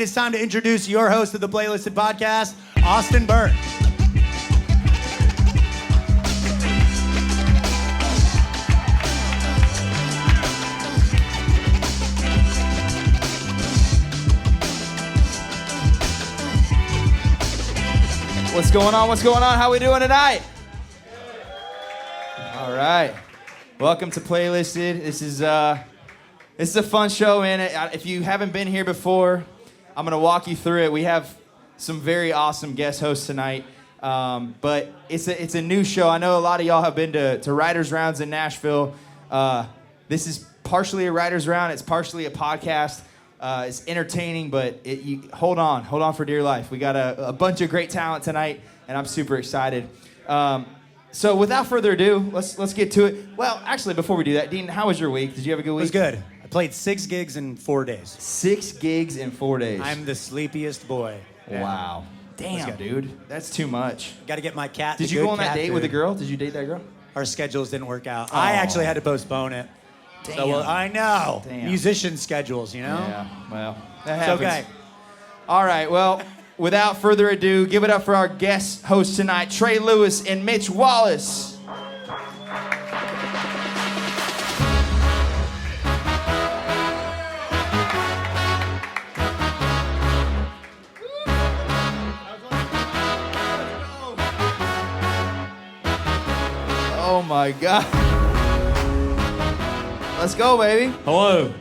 It's time to introduce your host of the Playlisted podcast, Austin Burke. What's going on? What's going on? How we doing tonight? All right. Welcome to Playlisted. This is a fun show, man. If you haven't been here before, I'm going to walk you through it. We have some very awesome guest hosts tonight, but it's a new show. I know a lot of y'all have been to Writers' Rounds in Nashville. This is partially a Writers' Round. It's partially a podcast. It's entertaining, but hold on for dear life. We got a bunch of great talent tonight, and I'm super excited. So without further ado, let's get to it. Well, actually, before we do that, Dean, how was your week? Did you have a good week? It was good. I played 6 gigs in 4 days. 6 gigs in 4 days. I'm the sleepiest boy. Yeah. Wow. Damn, dude. That's too much. Got to get my cat. Did you go on that date with a girl? Did you date that girl? Our schedules didn't work out. Oh. I actually had to postpone it. Damn. So, well, I know. Damn. Musician schedules, you know? Yeah, well, that It's happens. okay. All right, well, without further ado, give it up for our guest hosts tonight, Trey Lewis and Mitch Wallis. Oh my God. Let's go, baby. Hello.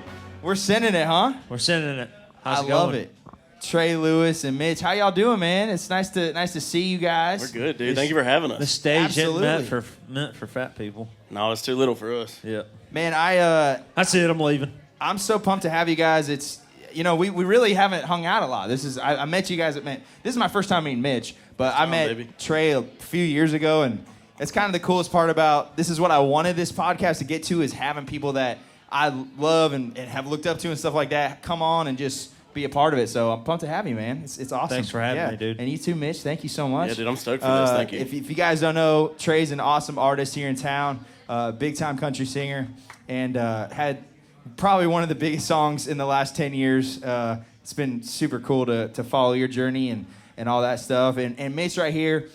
We're sending it, huh? We're sending it. How's it I love going? it. Trey Lewis and Mitch, how y'all doing, man? It's nice to see you guys. We're good, dude. Thank you for having us. The stage isn't Absolutely. meant for fat people. No, it's too little for us. Yeah. Man, That's it. I'm leaving. I'm so pumped to have you guys. It's we really haven't hung out a lot. I met you guys this is my first time meeting Mitch, but I met baby. Trey a few years ago, and it's kind of the coolest part about this is what I wanted this podcast to get to, is having people that I love and have looked up to and stuff like that come on and just be a part of it. So I'm pumped to have you, man. It's awesome. Thanks for having me, dude. And you too, Mitch. Thank you so much. Yeah, dude, I'm stoked for this. Thank you. If you guys don't know, Trey's an awesome artist here in town, big-time country singer, and had probably one of the biggest songs in the last 10 years. It's been super cool to follow your journey and all that stuff. And Mitch right here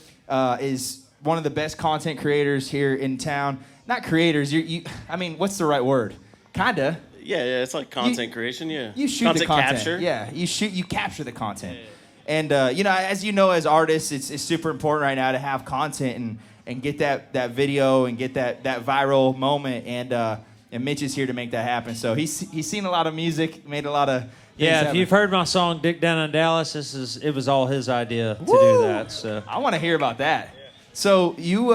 is one of the best content creators here in town. Not creators, I mean, what's the right word? Kinda. Yeah, it's like content creation, yeah. You shoot content the content. capture. Yeah, you capture the content. And as you know, as artists, it's super important right now to have content and get that video and get that viral moment. And Mitch is here to make that happen. So he's seen a lot of music, made a lot of things Yeah, happen. if you've heard my song "Dick Down in Dallas," it was all his idea to do that. So I want to hear about that. So you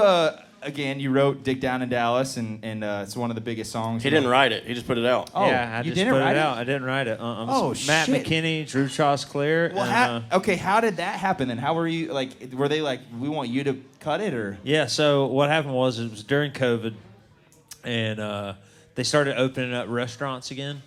again, you wrote "Dick Down in Dallas," and it's one of the biggest songs. He didn't write it. He just put it out. Oh, yeah, I you just didn't put write it it? out. I didn't write it. Oh, Matt shit. McKinney, Drew Charles Clear. Well, and, how did that happen then? How were you were they like, we want you to cut it, or? Yeah, so what happened was it was during COVID, and they started opening up restaurants again.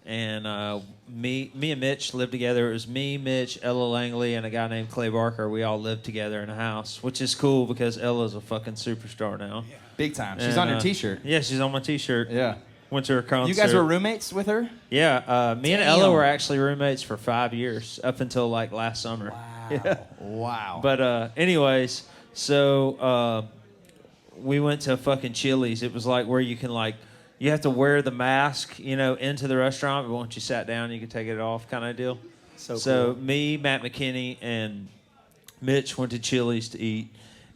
And me and Mitch lived together. It was me, Mitch, Ella Langley, and a guy named Clay Barker. We all lived together in a house, which is cool because Ella's a fucking superstar now. Yeah. Big time. She's And, on your T-shirt. Yeah, she's on my T-shirt. Yeah. Went to her concert. You guys were roommates with her? Yeah, me and Damn. Ella were actually roommates for 5 years, up until like last summer. Wow. Yeah. Wow. But anyways, so we went to fucking Chili's. It was like where you can you have to wear the mask, into the restaurant, but once you sat down, you could take it off, kind of deal. So cool. me, Matt McKinney, and Mitch went to Chili's to eat,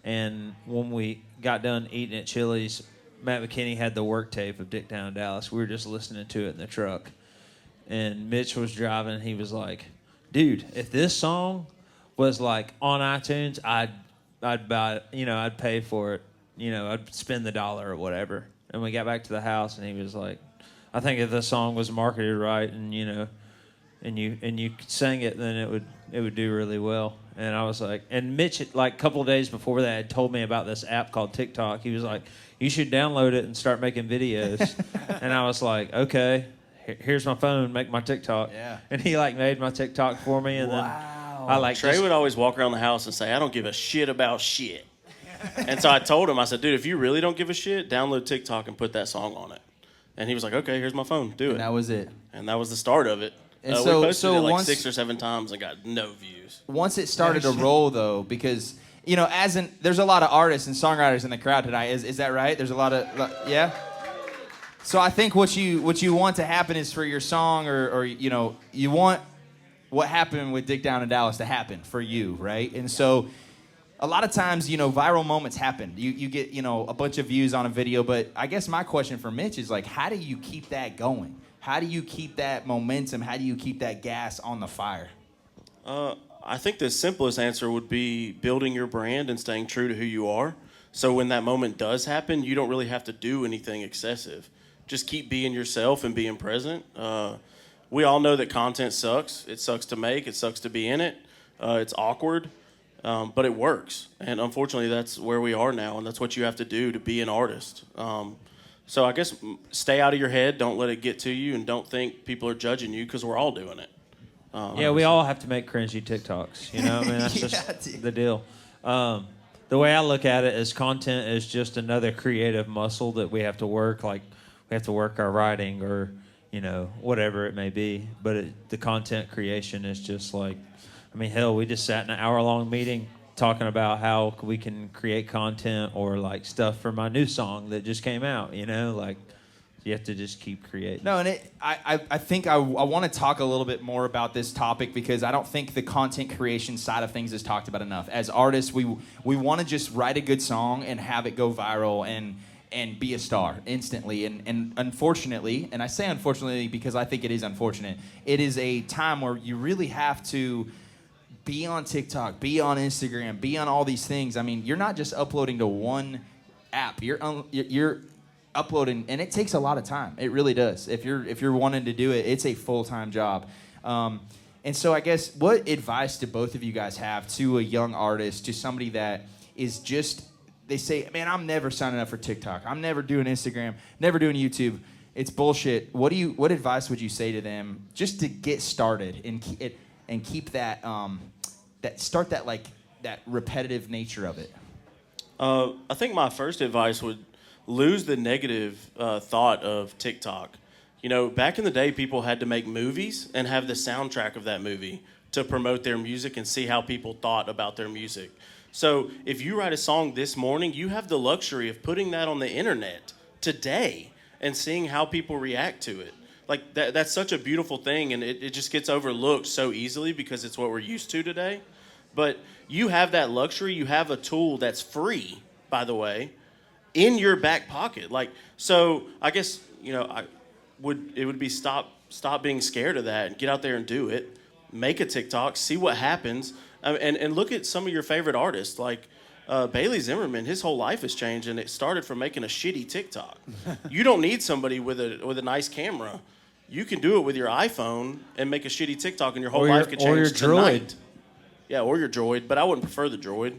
and when we got done eating at Chili's, Matt McKinney had the work tape of Dick Down in Dallas. We were just listening to it in the truck, and Mitch was driving. He was like, "Dude, if this song was like on iTunes, I'd buy it. I'd pay for it. I'd spend the $1 or whatever." And we got back to the house, and he was like, "I think if the song was marketed right, and and you sang it, then it would do really well." And I was like, and Mitch, a couple of days before that, had told me about this app called TikTok. He was like, "You should download it and start making videos." And I was like, "Okay, here's my phone, make my TikTok." Yeah. And he made my TikTok for me, and then I Trey would always walk around the house and say, "I don't give a shit about shit." And so I told him, I said, "Dude, if you really don't give a shit, download TikTok and put that song on it." And he was like, "Okay, here's my phone. Do it." And that was it. And that was the start of it. And we posted it like once, 6 or 7 times and got no views. Once it started to roll, though, because there's a lot of artists and songwriters in the crowd tonight. Is that right? There's a lot of yeah. So I think what you want to happen is for your song, or you want what happened with Dick Down in Dallas to happen for you, right? And so a lot of times, viral moments happen. You get, a bunch of views on a video, but I guess my question for Mitch is like, how do you keep that going? How do you keep that momentum? How do you keep that gas on the fire? I think the simplest answer would be building your brand and staying true to who you are. So when that moment does happen, you don't really have to do anything excessive. Just keep being yourself and being present. We all know that content sucks. It sucks to make. It sucks to be in it. It's awkward, but it works. And unfortunately, that's where we are now, and that's what you have to do to be an artist. So I guess stay out of your head. Don't let it get to you, and don't think people are judging you, because we're all doing it. Yeah, we all have to make cringy TikToks. That's just the deal. The way I look at it is content is just another creative muscle that we have to work. Like, we have to work our writing or, whatever it may be. But the content creation is just like, hell, we just sat in an hour-long meeting talking about how we can create content or, like, stuff for my new song that just came out, Like, you have to just keep creating. No, and I think I want to talk a little bit more about this topic, because I don't think the content creation side of things is talked about enough. As artists, we want to just write a good song and have it go viral and be a star instantly. And unfortunately, and I say unfortunately because I think it is unfortunate, it is a time where you really have to be on TikTok, be on Instagram, be on all these things. You're not just uploading to one app. You're uploading, and it takes a lot of time. It really does. If you're wanting to do it, it's a full-time job. And so I guess, what advice do both of you guys have to a young artist, to somebody that is just, they say, man, I'm never signing up for TikTok. I'm never doing Instagram, never doing YouTube. It's bullshit. What advice would you say to them just to get started and keep that that repetitive nature of it? I think my first advice would lose the negative thought of TikTok. Back in the day, people had to make movies and have the soundtrack of that movie to promote their music and see how people thought about their music. So if you write a song this morning, you have the luxury of putting that on the internet today and seeing how people react to it. Like, that's such a beautiful thing, and it just gets overlooked so easily because it's what we're used to today. But you have that luxury. You have a tool that's free, by the way, in your back pocket. So I guess, it would be stop being scared of that and get out there and do it. Make a TikTok, see what happens, and look at some of your favorite artists. Like Bailey Zimmerman, his whole life has changed, and it started from making a shitty TikTok. You don't need somebody with a nice camera. You can do it with your iPhone and make a shitty TikTok, and your whole life could change tonight. Yeah, or your Droid, but I wouldn't prefer the Droid.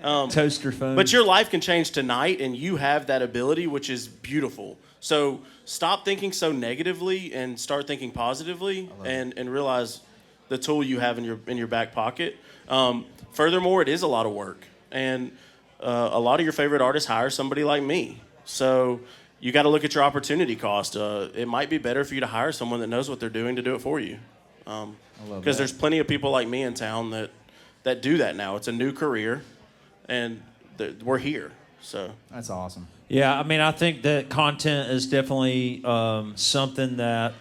Toaster phone. But your life can change tonight, and you have that ability, which is beautiful. So stop thinking so negatively and start thinking positively, and realize the tool you have in your back pocket. Furthermore, it is a lot of work, and a lot of your favorite artists hire somebody like me. So you got to look at your opportunity cost. It might be better for you to hire someone that knows what they're doing to do it for you. Because there's plenty of people like me in town that do that now. It's a new career, and we're here. So that's awesome. Yeah, I think that content is definitely something that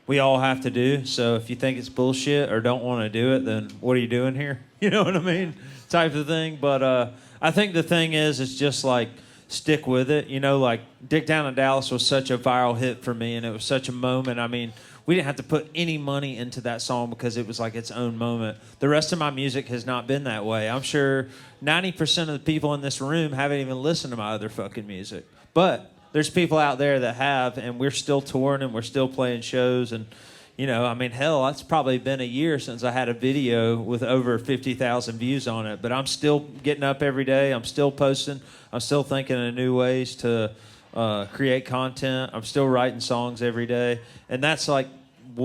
we all have to do. So if you think it's bullshit or don't want to do it, then what are you doing here? You know what I mean? Type of thing. But I think the thing is, it's just like, stick with it. Like Dick Down in Dallas was such a viral hit for me, and it was such a moment. We didn't have to put any money into that song because it was like its own moment. The rest of my music has not been that way. I'm sure 90% of the people in this room haven't even listened to my other fucking music. But there's people out there that have, and we're still touring and we're still playing shows. And, hell, it's probably been a year since I had a video with over 50,000 views on it. But I'm still getting up every day. I'm still posting. I'm still thinking of new ways to create content. I'm still writing songs every day. And that's like,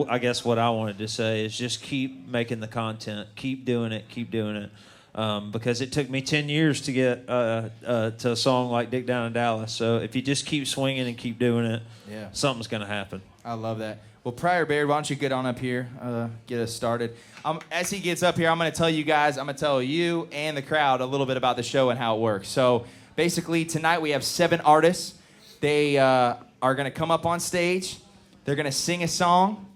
I guess what I wanted to say is just keep making the content, keep doing it, because it took me 10 years to get to a song like Dick Down in Dallas. So if you just keep swinging and keep doing it, something's going to happen. I love that. Well, Pryor Baird, why don't you get on up here, get us started. As he gets up here, I'm going to tell you guys, I'm going to tell you and the crowd a little bit about the show and how it works. So basically, tonight we have 7 artists. They are going to come up on stage. They're going to sing a song,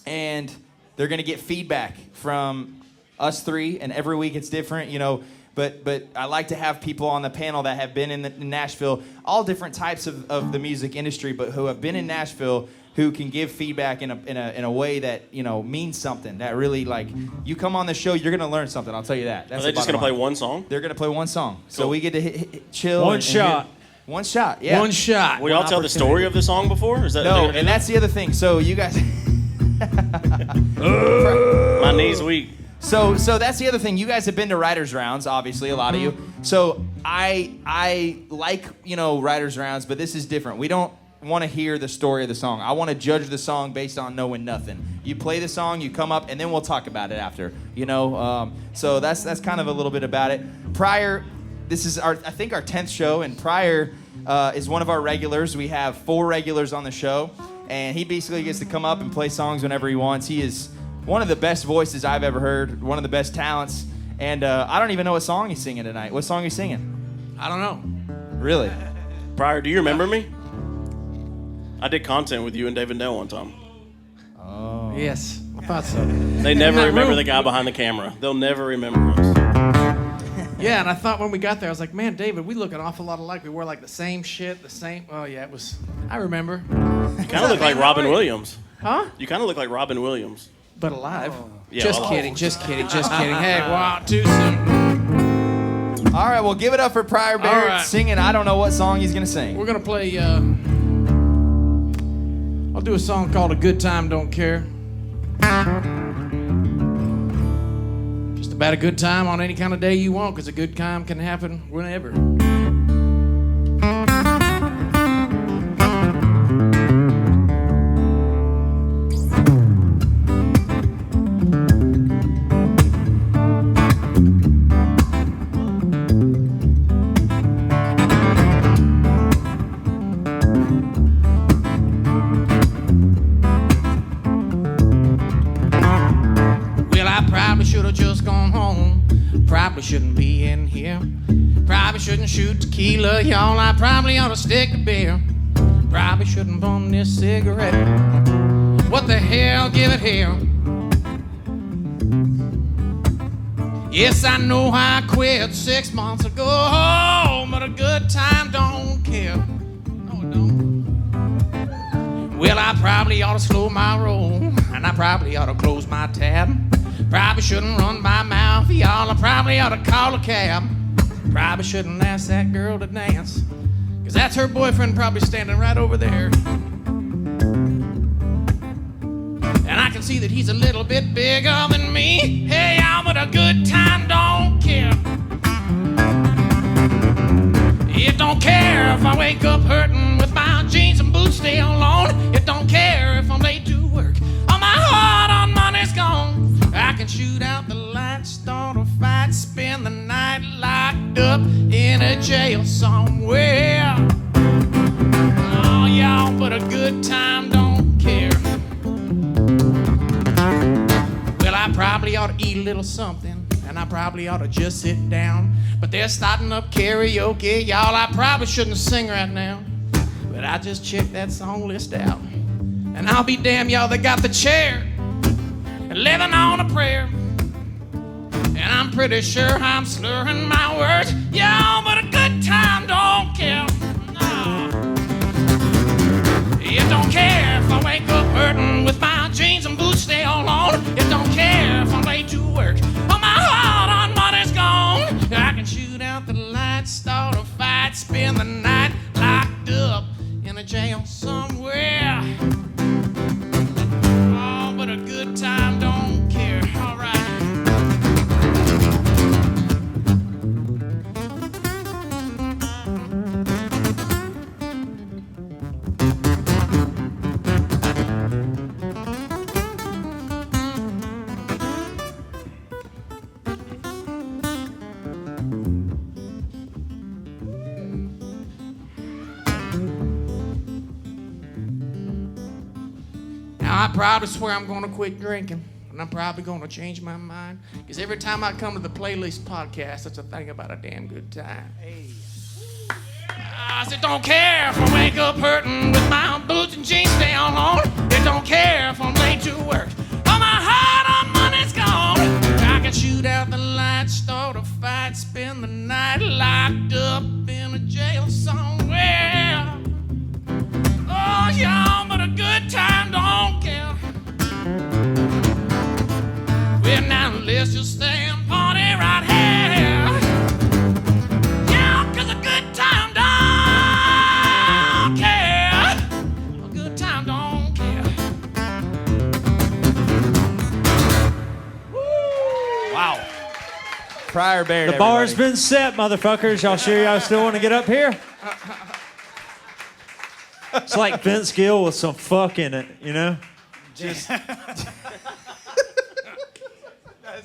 and they're going to get feedback from us 3. And every week it's different, you know. But I like to have people on the panel that have been in Nashville, all different types of the music industry, but who have been in Nashville, who can give feedback in a way that, you know, means something. That really, like, you come on the show, you're going to learn something. I'll tell you that. That's Are they just going to play one song? They're going to play one song. Cool. So we get to chill. One shot. One shot, yeah. One shot. We all tell the story of the song before? Is that No, and that's the other thing. So you guys... My knee's weak. So that's the other thing. You guys have been to writers' rounds, obviously, a lot of you. So I like, you know, writers' rounds, but this is different. We don't want to hear the story of the song. I want to judge the song based on knowing nothing. You play the song, you come up, and then we'll talk about it after. You know, so that's kind of a little bit about it. Pryor, this is I think our 10th show, and Pryor is one of our regulars. We have 4 regulars on the show, and he basically gets to come up and play songs whenever he wants. He is one of the best voices I've ever heard, one of the best talents, and I don't even know what song he's singing tonight. What song are you singing? I don't know. Really? Pryor, do you remember me? I did content with you and David Nell one time. Oh. Yes, I thought so. They never remember the guy behind the camera. They'll never remember us. Yeah, and I thought when we got there, I was like, man, David, we look an awful lot alike. We wore like the same shit, the same. Oh, yeah, it was. I remember. You kind of look like Robin Williams. Huh? You kind of look like Robin Williams. But alive. Yeah, just well, kidding, just kidding, just kidding. Hey, wow, too soon. All right, well, give it up for Pryor Baird right. singing. I don't know what song he's going to sing. We're going to play, I'll do a song called A Good Time Don't Care. Just about a good time on any kind of day you want, because a good time can happen whenever. Probably shouldn't be in here. Probably shouldn't shoot tequila, y'all. I probably ought to stick to beer. Probably shouldn't bum this cigarette. What the hell, give it here. Yes, I know I quit 6 months ago, but a good time don't care. No, it don't. Well, I probably ought to slow my roll, and I probably ought to close my tab. Probably shouldn't run my mouth, y'all. I probably ought to call a cab. Probably shouldn't ask that girl to dance, 'cause that's her boyfriend probably standing right over there. And I can see that he's a little bit bigger than me. Hey, y'all, but a good time don't care. It don't care if I wake up hurting with my jeans and boots still on. It don't care if I'm late to work. All my hard-earned money's gone. I can shoot out the lights, start a fight, spend the night locked up in a jail somewhere. Oh, y'all, but a good time don't care. Well, I probably ought to eat a little something, and I probably ought to just sit down. But they're starting up karaoke, y'all. I probably shouldn't sing right now, but I just checked that song list out. And I'll be damned, y'all, they got the chair living on a prayer. And I'm pretty sure I'm slurring my words. Yeah, but a good time don't care. No. It don't care if I wake up hurting with my jeans and boots still on. It don't care if I'm late to work. Oh, my hard-earned money's gone. I can shoot out the lights, start a fight, spend the night locked up in a jail somewhere. Oh, but a good time don't care. All right. I probably swear I'm going to quit drinking. And I'm probably going to change my mind. Because every time I come to the Playlist podcast, it's a thing about a damn good time. Hey. I said, don't care if I wake up hurting with my boots and jeans down on. It don't care if I'm late to work. All my hard-earned money's gone. I can shoot out the lights, start a fight, spend the night locked up in a jail somewhere. Oh, y'all, but a good time don't care. Well, now let's just stay and party right here. Yeah, 'cause a good time don't care. A good time don't care. Wow. Pryor Baird. The bar's everybody. been set, motherfuckers. Y'all sure y'all still want to get up here? It's like Vince Gill with some fuck in it, you know? Just. That's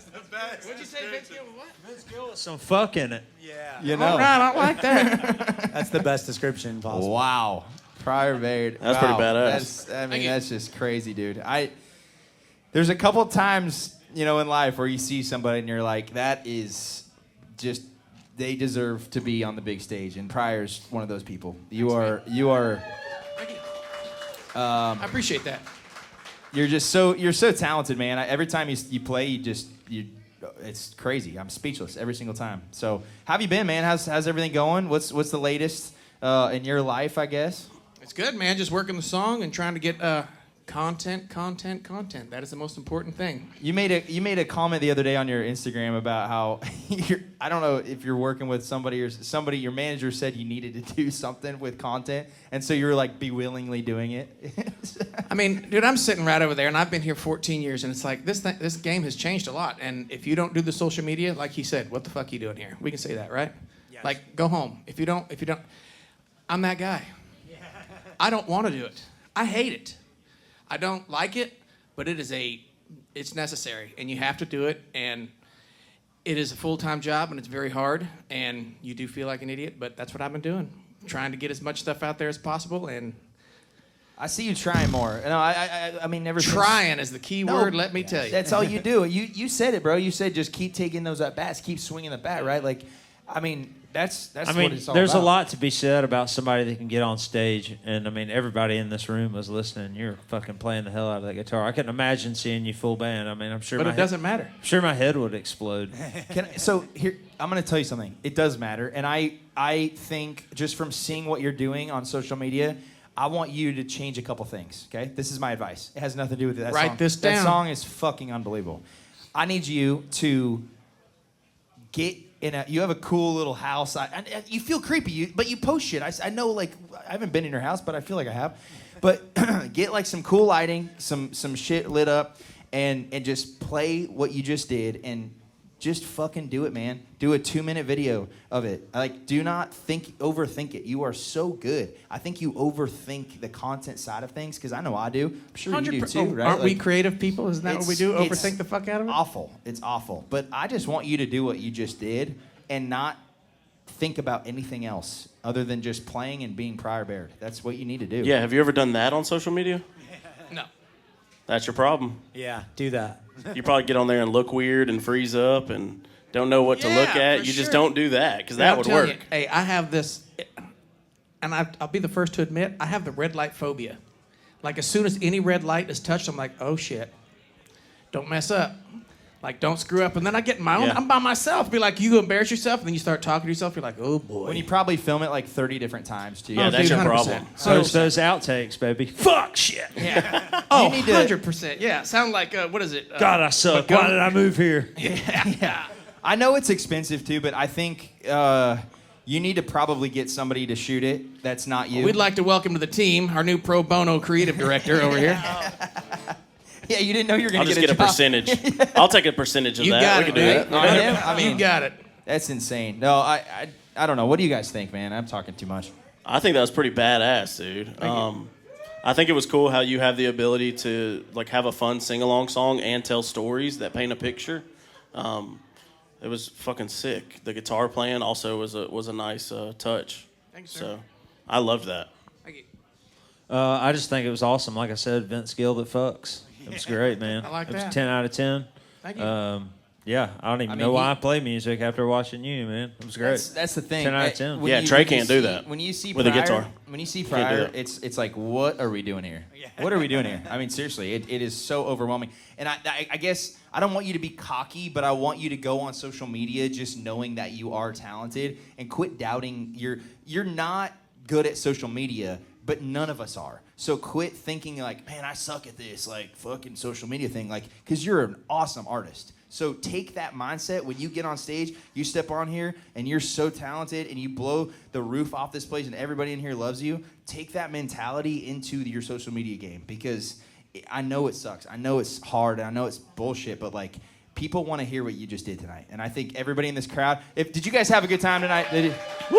the best. What'd you say, Vince Gill? What? Vince Gill with some fuck in it. Yeah. You All know. right, I like that. That's the best description possible. Wow. Pryor Baird. That's pretty badass. Thank you. That's just crazy, dude. There's a couple times, you know, in life where you see somebody and you're like, that is just, they deserve to be on the big stage. And Pryor's one of those people. You are. Thank you. I appreciate that. You're so talented, man. Every time you play, it's crazy. I'm speechless every single time. So, how have you been, man? How's everything going? What's the latest in your life, I guess? It's good, man. Just working the song and trying to get content. That is the most important thing. You made a comment the other day on your Instagram about how I don't know if you're working with somebody or somebody, your manager said you needed to do something with content, and so you were like bewillingly doing it. I mean, dude, I'm sitting right over there, and I've been here 14 years, and it's like this game has changed a lot. And if you don't do the social media, like he said, what the fuck are you doing here? We can say that, right? Yes. Like, go home. If you don't, I'm that guy. Yeah. I don't want to do it. I hate it. I don't like it, but it's necessary, and you have to do it, and it is a full-time job, and it's very hard, and you do feel like an idiot, but that's what I've been doing, trying to get as much stuff out there as possible, and I see you trying more. No, I mean, never. trying is the key word, let me tell you. That's all you do. You said it, bro. You said just keep taking those at bats, keep swinging the bat, right? Like, I mean, that's what it's all there's about. a lot to be said about somebody that can get on stage, and I mean, everybody in this room was listening. You're fucking playing the hell out of that guitar. I couldn't imagine seeing you full band. I mean, I'm sure. But it doesn't matter. I'm sure my head would explode. So here, I'm going to tell you something. It does matter, and I think just from seeing what you're doing on social media, I want you to change a couple things. Okay, this is my advice. It has nothing to do with that Write song. this down. That song is fucking unbelievable. I need you to get. You have a cool little house. You feel creepy, but you post shit. I know, like, I haven't been in your house, but I feel like I have. But get, like, some cool lighting, some shit lit up, and just play what you just did, and just fucking do it, man. Do a 2-minute video of it. Like, do not overthink it. You are so good. I think you overthink the content side of things, because I know I do. I'm sure you do, too, right? Aren't we creative people? Isn't that what we do? Overthink the fuck out of it? It's awful. But I just want you to do what you just did and not think about anything else other than just playing and being Pryor Baird. That's what you need to do. Yeah, have you ever done that on social media? No. That's your problem. Yeah, do that. You probably get on there and look weird and freeze up and don't know what to look at. for You just sure. don't do that, because that I'm would telling work. you, hey, I have this, and I'll be the first to admit, I have the red light phobia. Like, as soon as any red light is touched, I'm like, oh shit, don't mess up. Like, don't screw up. And then I get in my own, Yeah. I'm by myself. Be like, you embarrass yourself, and then you start talking to yourself. You're like, oh boy. When you probably film it like 30 different times, too. Yeah, that's dude, your 100%. problem. Post those outtakes, baby. Fuck shit. Yeah. Oh, need to- 100%. Yeah. Sound like, what is it? God, I suck. Why did I move here? Yeah. I know it's expensive, too, but I think you need to probably get somebody to shoot it that's not you. We'd like to welcome to the team our new pro bono creative director over here. Yeah, you didn't know you were going I'll to just get get a job. percentage. I'll take a percentage of You that. got We it, can do dude. that. All right. Yeah, I mean- you got it. That's insane. No, I don't know. What do you guys think, man? I'm talking too much. I think that was pretty badass, dude. I think it was cool how you have the ability to like have a fun sing-along song and tell stories that paint a picture. It was fucking sick. The guitar playing also was a nice touch. Thanks, sir. So I loved that. Thank you. I just think it was awesome. Like I said, Vince Gill that fucks. It was great, man. I like it was that. 10 out of 10. Thank you. Yeah, I don't even know why I play music after watching you, man. It was great. That's the thing. 10 out of 10. When Trey can't do that When you see with a Pryor, guitar. When you see Can't do Pryor, that. it's like, what are we doing here? What are we doing here? I mean, seriously, it is so overwhelming. And I guess I don't want you to be cocky, but I want you to go on social media just knowing that you are talented and quit doubting. You're not good at social media, but none of us are. So quit thinking like, man, I suck at this, like fucking social media thing, like, because you're an awesome artist. So take that mindset when you get on stage, you step on here, and you're so talented, and you blow the roof off this place, and everybody in here loves you. Take that mentality into your social media game, because I know it sucks. I know it's hard. And I know it's bullshit, but like, people want to hear what you just did tonight. And I think everybody in this crowd, did you guys have a good time tonight? Woo!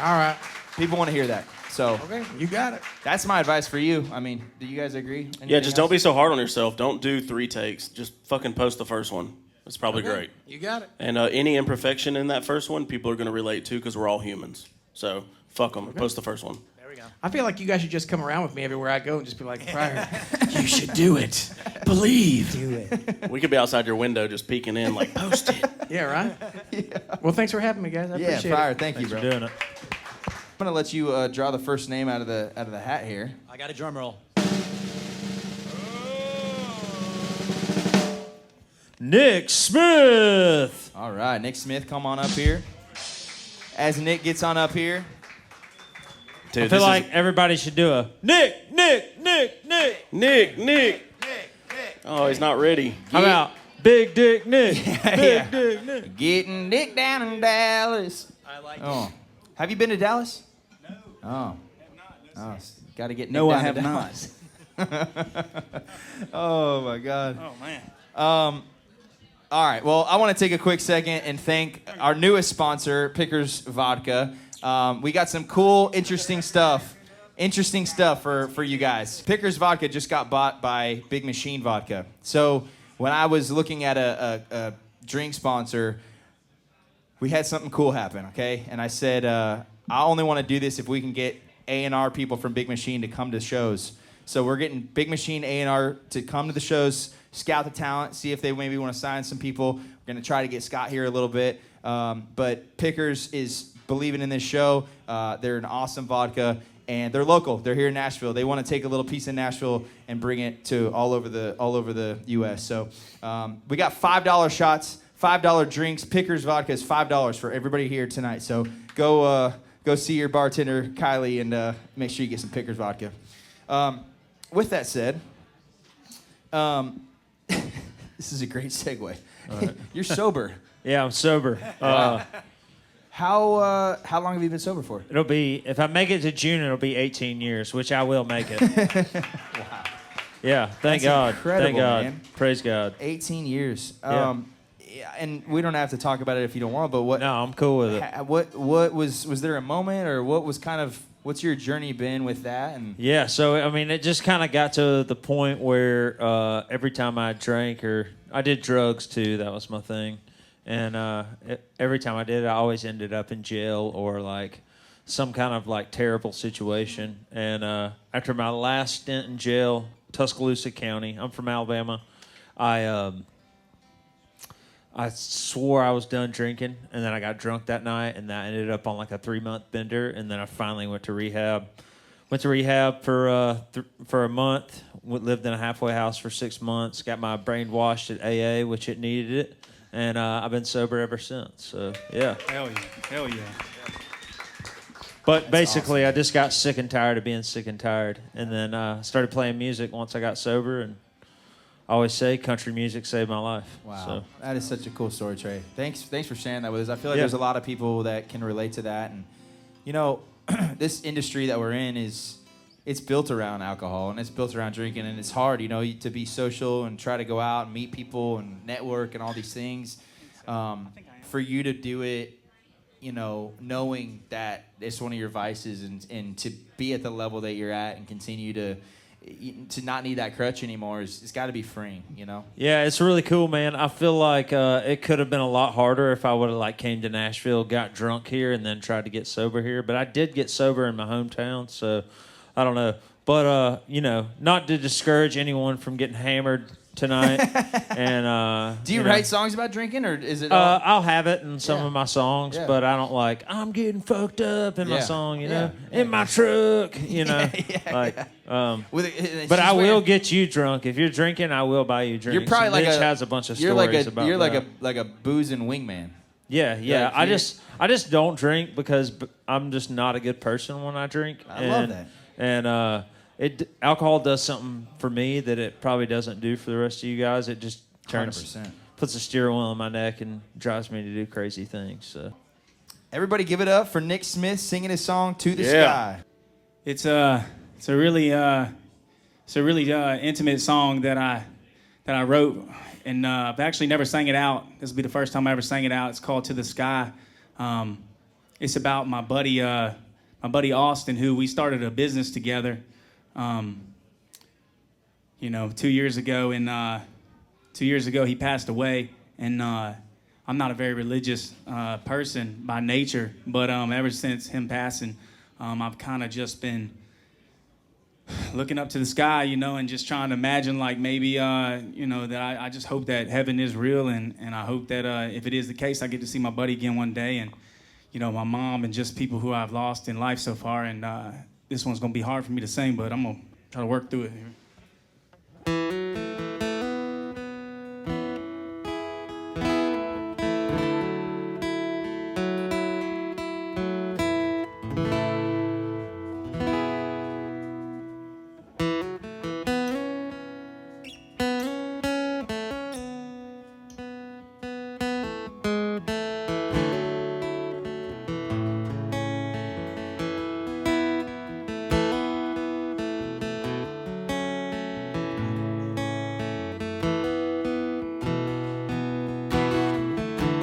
All right. People want to hear that. So Okay, you got it. that's my advice for you. I mean, do you guys agree? Yeah, Anything just don't else? be so hard on yourself. Don't do 3 takes. Just fucking post the first one. It's probably great. You got it. And any imperfection in that first one, people are going to relate to because we're all humans. So fuck them. Post the first one. There we go. I feel like you guys should just come around with me everywhere I go and just be like, Pryor, you should do it. Believe. Do it. We could be outside your window just peeking in like, post it. Yeah, right? Yeah. Well, thanks for having me, guys. I Yeah, appreciate Pryor, it. thank you, Thanks bro. for doing it. I'm gonna let you draw the first name out of the hat here. I got a drum roll. Nick Smith. All right, Nick Smith, come on up here. As Nick gets on up here, Dude, I feel this like is everybody should do a Nick. Nick. Oh, he's not ready. How about Big Dick Nick? yeah. Big Dick Nick. Getting Nick down in Dallas. I like Oh, have you been to Dallas? No. Oh, I have not. got to get Nick No, I down have to not. Dallas. Oh my God. Oh, man. All right. Well, I want to take a quick second and thank our newest sponsor, Pickers Vodka. We got some cool, interesting stuff for you guys. Pickers Vodka just got bought by Big Machine Vodka. So when I was looking at a drink sponsor, we had something cool happen, okay? And I said, I only want to do this if we can get A&R people from Big Machine to come to shows. So we're getting Big Machine A&R to come to the shows, scout the talent, see if they maybe want to sign some people. We're going to try to get Scott here a little bit. But Pickers is believing in this show. They're an awesome vodka, and they're local. They're here in Nashville. They want to take a little piece of Nashville and bring it to all over the U.S. So we got $5 shots, $5 drinks. Pickers Vodka is $5 for everybody here tonight. So go see your bartender, Kylie, and make sure you get some Pickers Vodka. With that said, this is a great segue. Right. You're sober. Yeah, I'm sober. How long have you been sober for? It'll be, if I make it to June, it'll be 18 years, which I will make it. Wow. Yeah, thank That's God. incredible, Thank God. man. Praise God. 18 years. Yeah. Yeah, and we don't have to talk about it if you don't want, but what? No, I'm cool with it. What was there a moment, or what was kind of, what's your journey been with that? And Yeah, so, I mean, it just kind of got to the point where every time I drank, or I did drugs too, that was my thing. And every time I did it, I always ended up in jail or like some kind of like terrible situation. And after my last stint in jail, Tuscaloosa County, I'm from Alabama, I swore I was done drinking, and then I got drunk that night, and that ended up on like a 3-month bender, and then I finally went to rehab. Went to rehab for a month, lived in a halfway house for 6 months, got my brain washed at AA, which it needed it, and I've been sober ever since. So, yeah. Hell yeah. Hell yeah. But basically, I just got sick and tired of being sick and tired, and then started playing music once I got sober, and I always say country music saved my life. wow, So. that is such a cool story, Trey. Thanks for sharing that with us. I feel like Yeah. there's a lot of people that can relate to that, and you know, this industry that we're in it's built around alcohol and it's built around drinking, and it's hard, you know, to be social and try to go out and meet people and network and all these things. For you to do it, you know, knowing that it's one of your vices, and to be at the level that you're at and continue to not need that crutch anymore, it's got to be freeing, you know? Yeah, it's really cool, man. I feel like it could have been a lot harder if I would have like came to Nashville, got drunk here, and then tried to get sober here. But I did get sober in my hometown, so I don't know. But not to discourage anyone from getting hammered tonight. And do you write songs about drinking, or is it? All... I'll have it in some of my songs, Yeah. but I don't like. I'm getting fucked up in my song, Yeah. in my truck, But I will get you drunk if you're drinking. I will buy you drinks. You're probably like Mitch has a bunch of you're stories like about. You're that. like a boozing wingman. Yeah. Like, I just don't drink because I'm just not a good person when I drink. I love that. And alcohol does something for me that it probably doesn't do for the rest of you guys. It just 100%. puts a steering wheel on my neck and drives me to do crazy things. So Everybody give it up for Nick Smith singing his song "To the Sky." It's a really intimate song that I wrote, and I've actually never sang it out. This will be the first time I ever sang it out. It's called "To the Sky." It's about my buddy Austin, who we started a business together. 2 years ago, and 2 years ago he passed away, and I'm not a very religious person by nature, but ever since him passing, I've kind of just been looking up to the sky, and just trying to imagine, like, maybe, that I just hope that heaven is real, and I hope that if it is the case, I get to see my buddy again one day, and, my mom, and just people who I've lost in life so far, and this one's going to be hard for me to sing, but I'm going to try to work through it here.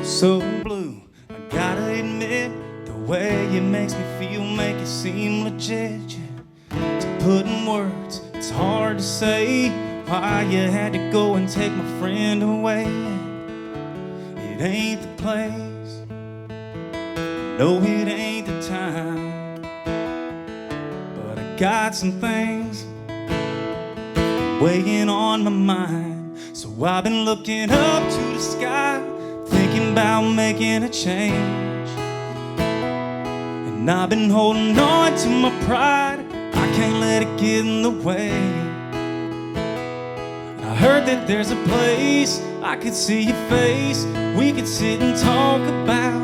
So blue, I gotta admit, the way it makes me feel make it seem legit. Yeah. To put in words, it's hard to say why you had to go and take my friend away. It ain't the place, no, it ain't the time, but I got some things weighing on my mind. So I've been looking up to the sky, thinking about making a change. And I've been holding on to my pride, I can't let it get in the way. And I heard that there's a place I could see your face, we could sit and talk about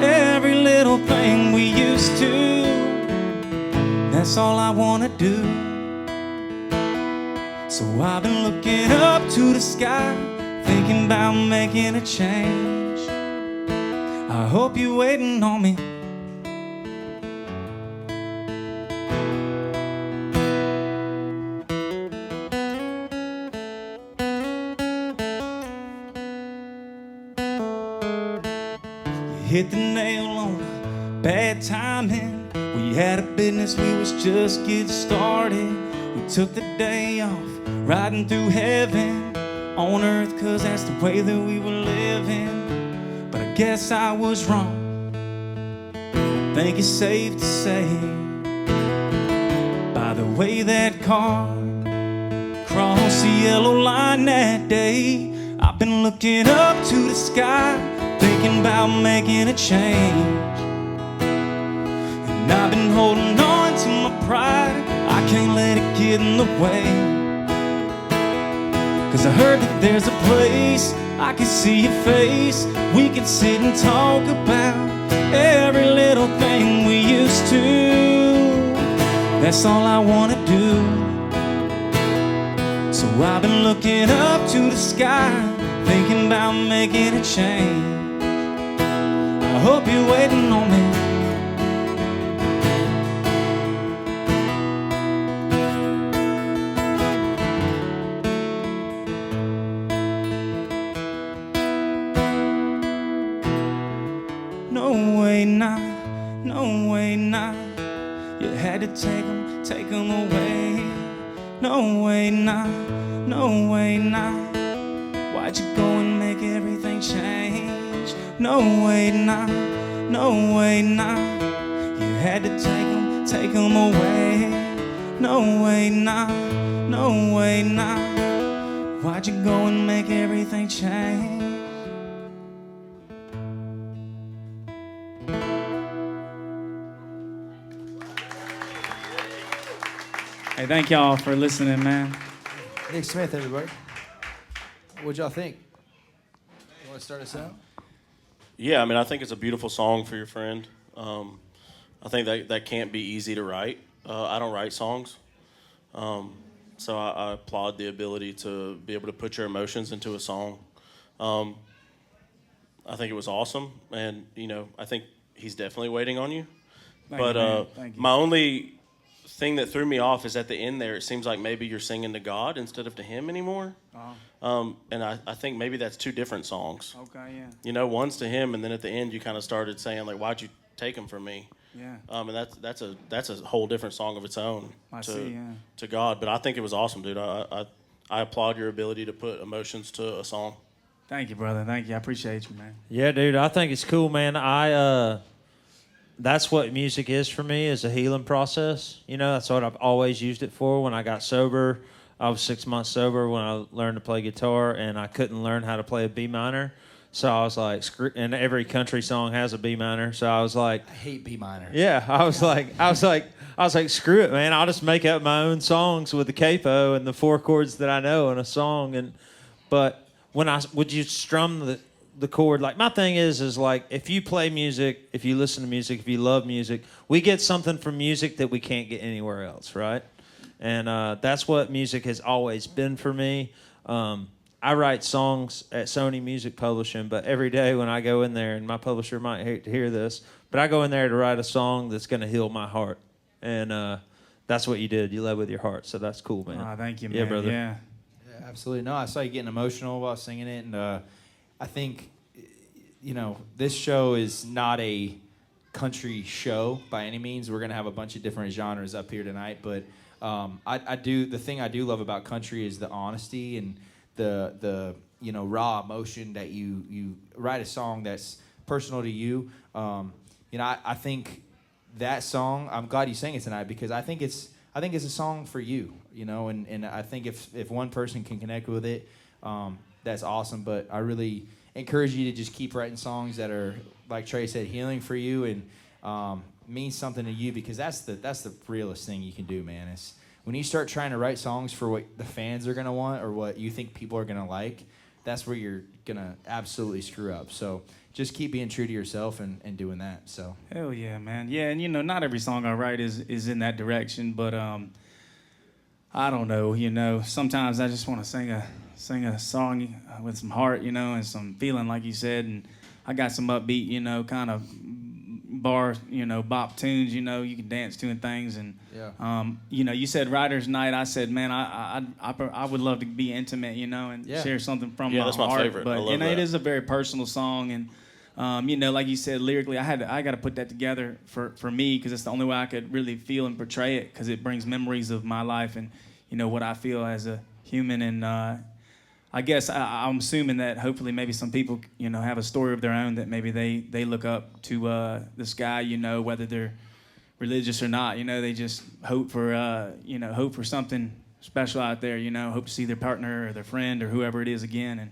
every little thing we used to. That's all I wanna do. So I've been looking up to the sky, thinking about making a change. I hope you're waiting on me. You hit the nail on bad timing. We had a business, we was just getting started. We took the day off, riding through heaven on earth, 'cause that's the way that we were living. But I guess I was wrong, think it's safe to say, by the way that car crossed the yellow line that day. I've been looking up to the sky, thinking about making a change. And I've been holding on to my pride, I can't let it get in the way. 'Cause I heard that there's a place I can see your face, we can sit and talk about every little thing we used to. That's all I wanna do. So I've been looking up to the sky, thinking about making a change. I hope you're waiting on me. No way now, no way now. You had to take them away. No way now, no way now. Why'd you go and make everything change? No way now, no way now. You had to take them away. No way, nah, no way, nah. Why'd you go and make everything change? Hey, thank y'all for listening, man. Nick Smith, everybody. What'd y'all think? You want to start us out? Yeah, I mean, I think it's a beautiful song for your friend. I think that can't be easy to write. I don't write songs. So I applaud the ability to be able to put your emotions into a song. I think it was awesome. And, you know, I think he's definitely waiting on you. Thank you. My only thing that threw me off is at the end there, it seems like maybe you're singing to God instead of to him anymore. And I think maybe that's two different songs. Okay, yeah. You know, one's to him, and then at the end you kind of started saying, like, why'd you take him from me? Yeah. And that's a whole different song of its own to God. But I think it was awesome, dude. I applaud your ability to put emotions to a song. Thank you, brother. Thank you. I appreciate you, man. Yeah, dude, I think it's cool, man. That's what music is for me, is a healing process. You know, that's what I've always used it for. When I got sober, I was 6 months sober when I learned to play guitar, and I couldn't learn how to play a B minor. So I was like, and every country song has a B minor. So I was like, I hate B minor. yeah, I was like, screw it, man. I'll just make up my own songs with the capo and the 4 chords that I know in a song. But would you strum the chord? Like, my thing is like, if you play music, if you listen to music, if you love music, we get something from music that we can't get anywhere else, right? And that's what music has always been for me. I write songs at Sony Music Publishing, but every day when I go in there, and my publisher might hate to hear this, but I go in there to write a song that's going to heal my heart. And that's what you did. You led with your heart, so that's cool, man. Oh, thank you, man. Yeah, brother. Yeah, Absolutely. No, I saw you getting emotional while singing it, and I think, you know, this show is not a country show by any means. We're going to have a bunch of different genres up here tonight, but the thing I do love about country is the honesty and the you know, raw emotion that you write a song that's personal to you. You know, I think that song, I'm glad you sang it tonight, because I think it's a song for you, you know, and I think if one person can connect with it, that's awesome. But I really encourage you to just keep writing songs that are, like Trey said, healing for you and means something to you, because that's the realest thing you can do, man. It's when you start trying to write songs for what the fans are going to want or what you think people are going to like, that's where you're going to absolutely screw up. So just keep being true to yourself and doing that. So hell yeah, man. Yeah, and you know, not every song I write is in that direction, but I don't know, you know, sometimes I just want to sing a song with some heart, you know, and some feeling, like you said, and I got some upbeat, you know, kind of bar, you know, bop tunes, you know, you can dance to and things. And you know, you said writer's night. I said, man, I would love to be intimate, you know, and share something from my that's heart. my favorite. But I love you know, that. it is a very personal song, and you know, like you said, lyrically, I got to put that together for me, because it's the only way I could really feel and portray it, because it brings memories of my life and, you know, what I feel as a human. And I guess I'm assuming that hopefully maybe some people, you know, have a story of their own that maybe they look up to this guy, you know, whether they're religious or not, you know, they just hope for something special out there, you know, hope to see their partner or their friend or whoever it is again. And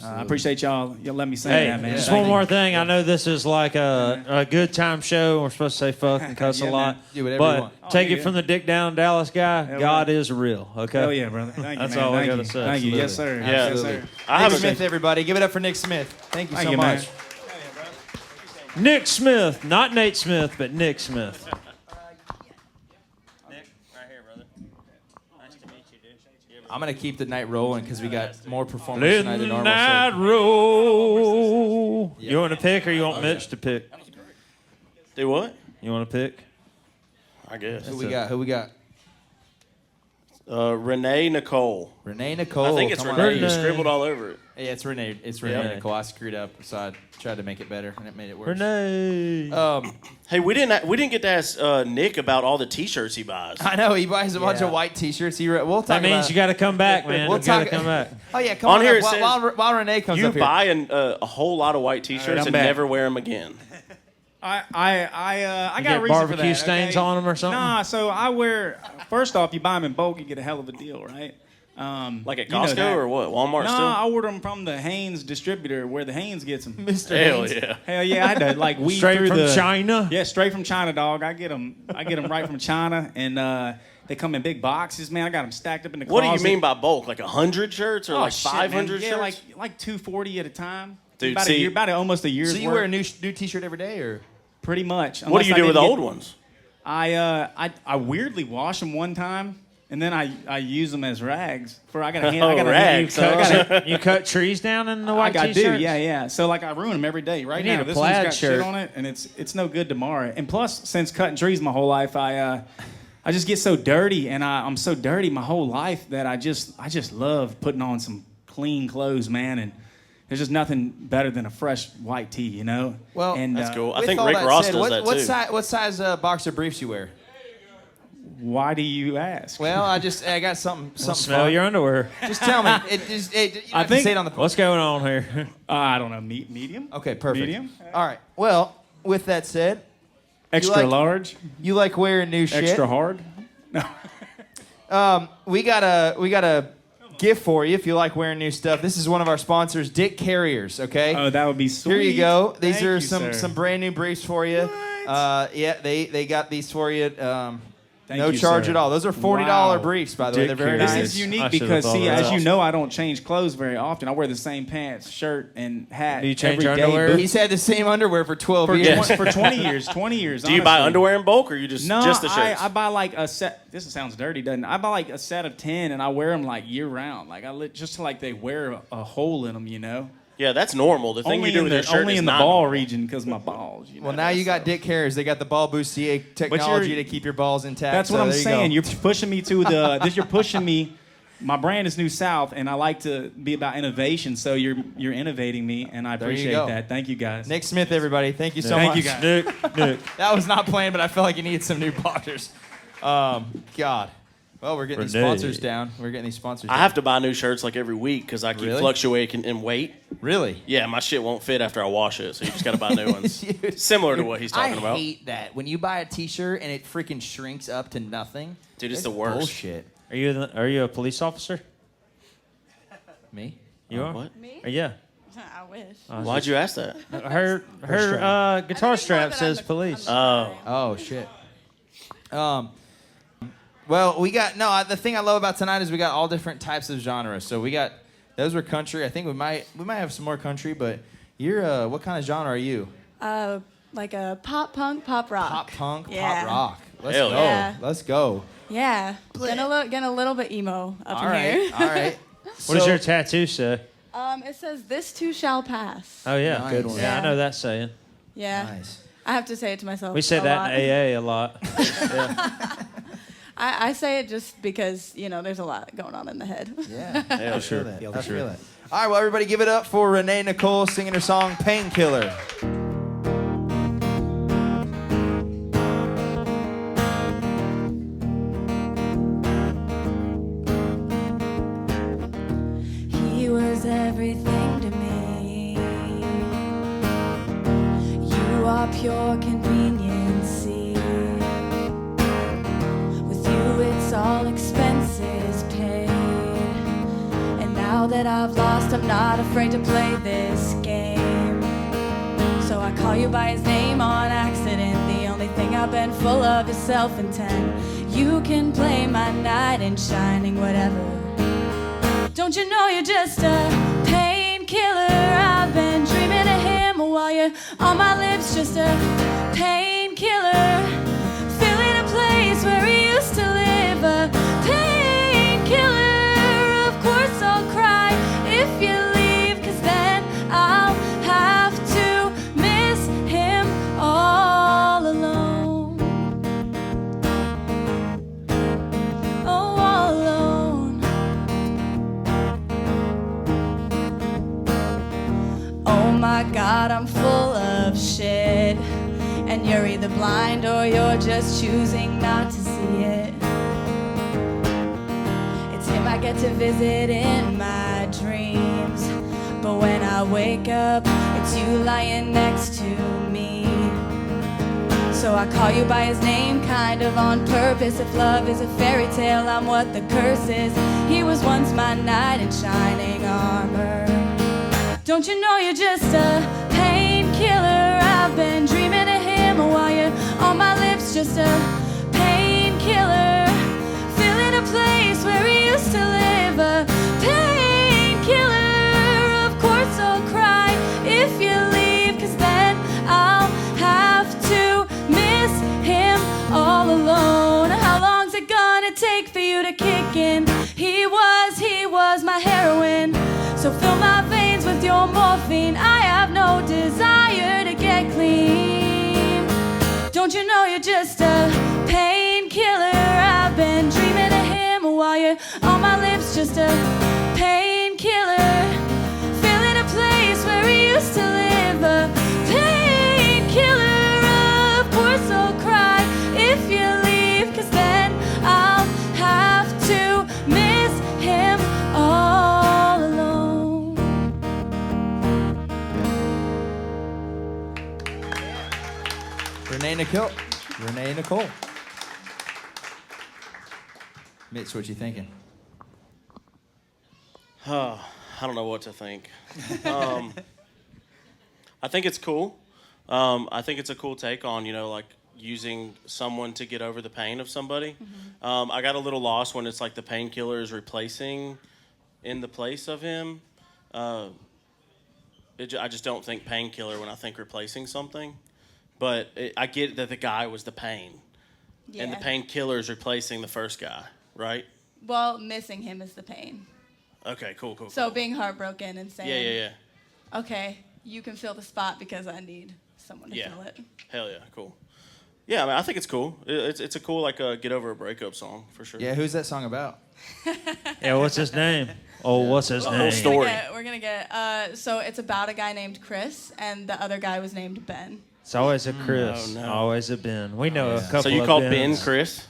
I appreciate y'all let me say that, man. Just Thank one you. more thing. I know this is like a good time show. We're supposed to say fuck and cuss a lot. do whatever but you want. take it from the Dick Down Dallas guy. Hell God yeah. is real. Okay. Hell yeah, brother. Thank you, That's man. all I Thank gotta you. say. Thank you. Yes, Absolutely. sir. Yeah. Yes, sir. I Nick Smith, everybody. Give it up for Nick Smith. Thank you Thank so you, much. man. Nick Smith, not Nate Smith, but Nick Smith. Nick, right here, brother. Nice to meet you, dude. I'm going to keep the night rolling because we got more performance tonight Let than the normal. night So roll. You want to pick, or you want Mitch to pick? Do what? You want to pick? I guess. who we got? Renae Nicole. Renae Nicole. I think it's Come on. Renae. You Renee. scribbled all over it. Yeah, it's Renae. It's Renae Nicole. I screwed up, so I tried to make it better, and it made it worse. Renee. Hey, we didn't get to ask Nick about all the T-shirts he buys. I know he buys a bunch of white T-shirts. We'll talk That means you got to come back, man. We'll You got to talk- come back. Oh yeah, come On on. here up it says while Renae comes You up here. buy a whole lot of white T-shirts I'm and back. never wear them again. I got get a reason for barbecue that. stains okay? on 'em or something? Nah, so I wear. First off, you buy them in bulk, you get a hell of a deal, right? Like at you know Costco that. or what? Walmart Nah, still? I order them from the Hanes distributor, where the Hanes gets them. Mr. Hell Haynes. yeah. Hell yeah, I had to like weed Straight through from the China? Yeah, straight from China, dog. I get them right from China, and they come in big boxes, man. I got them stacked up in the What closet. do you mean by bulk? Like 100 shirts or Oh, like shit, 500 man. shirts? Yeah, like 240 at a time. Dude, about see- almost a year's So you worth. wear a new T-shirt every day, or? Pretty much. What do you unless I do with the didn't old get- ones? I weirdly wash them one time, and then I use them as rags. I got a Oh, rags, huh? You cut trees down in the white I t-shirts? do, yeah. So like I ruin them every day. Right You need now, a this plaid one's got shirt. shit on it, and it's no good tomorrow. And plus, since cutting trees my whole life, I just get so dirty, and I'm so dirty my whole life that I just love putting on some clean clothes, man. And there's just nothing better than a fresh white tee, you know. Well, and That's cool. I With think all Rick that Ross said, does that too. What size boxer briefs you wear? Why do you ask? Well, I got something Smell fun. your underwear. Just tell me. You don't have to say it on the What's going on here? I don't know, medium. Okay, perfect. Medium. All right. Well, with that said, Extra like- large. you like wearing new shit. Extra hard. We got a gift for you if you like wearing new stuff. This is one of our sponsors, Dick Carriers. Okay. Oh, that would be sweet. Here you go. These Thank are you, some sir. brand new briefs for you. Yeah, they got these for you. Thank No you, charge sir. at all. Those are $40 Wow. briefs, by the way. Dick They're very Carriers. This nice. is unique I should've because, thought see, of as that. you know, I don't change clothes very often. I wear the same pants, shirt, and hat Do you change every your day, underwear? but He's had the same underwear for 12 for, years. for 20 years. 20 years. Do you buy honestly. underwear in bulk or you just No, the shirts? I buy like a set. This sounds dirty, doesn't it? I buy like a set of 10, and I wear them like year round. Like just like they wear a hole in them, you know. Yeah, that's normal. The thing Only you do in with the your shirt only is in the not ball normal. region because my balls. You know, Well, now you got so. Dick Carriers. They got the ball bustier technology to keep your balls intact. That's what so I'm there you saying. go. You're pushing me to the. You're pushing me. My brand is New South, and I like to be about innovation. So you're innovating me, and I There you appreciate go. that. Thank you guys. Nick Smith, everybody. Thank you so Thank much. you, guys. Nick. That was not planned, but I felt like you needed some new boxers. God. Well, we're getting these Renae. sponsors down. We're getting these sponsors down. I have to buy new shirts like every week because I keep Really? fluctuating in weight. Really? Yeah, my shit won't fit after I wash it, so you just got to buy new ones. Dude. Similar to what he's talking I about. hate that. When you buy a T-shirt and it freaking shrinks up to nothing. Dude, it's That's the worst. Bullshit. Are you a police officer? Me? You are? What? Me? Yeah. I wish. Why'd you ask that? Her guitar I didn't strap know that says I'm the- police. Oh shit. Well, we got the thing I love about tonight is we got all different types of genres. So we got those were country. I think we might have some more country, but you're what kind of genre are you? Like a pop punk, pop rock. Pop punk, Yeah. pop rock. Let's Hell go. yeah. Let's go. Yeah. Getting a little bit emo up All in right. here. All right. What does your tattoo say? It says, "This too shall pass." Oh, yeah. Nice. Good one. Yeah, I Yeah. know that saying. Yeah. Nice. I have to say it to myself. We say a that lot. in AA a lot. I say it just because, there's a lot going on in the head. Yeah. Hell, I sure. feel that. I feel that. All right. Well, everybody, give it up for Renae Nicole singing her song "Painkiller." He was everything to me. You are pure conveniency. With you, it's all expenses paid. And now that I've lost, I'm not afraid to play this game. So I call you by his name on accident. The only thing I've been full of is self-intent. You can play my knight in shining, whatever. Don't you know you're just a painkiller? I've been dreaming of him while you're on my lips, just a painkiller. Filling a place where he used to live, a painkiller. Of course I'll cry if you leave, 'cause then I'll have to miss him all alone. Oh, all alone. Oh my God, I'm full of shit. And you're either blind or you're just choosing not to see it. It's him I get to visit in my dreams. But when I wake up, it's you lying next to me. So I call you by his name, kind of on purpose. If love is a fairy tale, I'm what the curse is. He was once my knight in shining armor. Don't you know you're just a painkiller? I've been dreaming of him while you're on my lips, just a painkiller. Filling a place where we used to live, a painkiller. Of course I'll cry if you leave, 'cause then I'll have to miss him all alone. How long's it gonna take for you to kick in? He was my heroin. So fill my veins with your morphine. I have no desire to get clean. Don't you know you're just a painkiller? I've been dreaming of him while you're on my lips, just a painkiller. Filling a place where we used to live, a painkiller. Of course I'll cry if you leave, 'cause then I'll have to miss him all alone. Renae Nicole. Renae Nicole. Mitch, what you thinking? I don't know what to think. I think it's cool. I think it's a cool take on, like using someone to get over the pain of somebody. I got a little lost when it's like the painkiller is replacing in the place of him. I just don't think painkiller when I think replacing something. But I get that the guy was the pain. Yeah. And the painkiller is replacing the first guy, right? Well, missing him is the pain. Okay, cool. So being heartbroken and saying, Yeah. okay, you can fill the spot because I need someone to fill it. Hell yeah, cool. Yeah, I mean, I think it's cool. It's a cool, like, get over a breakup song, for sure. Yeah, who's that song about? Yeah, what's his name? Oh, what's his name? Whole story. We're gonna get so it's about a guy named Chris, and the other guy was named Ben. It's always a Chris, no. always a Ben. We know a couple of So you called Ben Bens. Chris?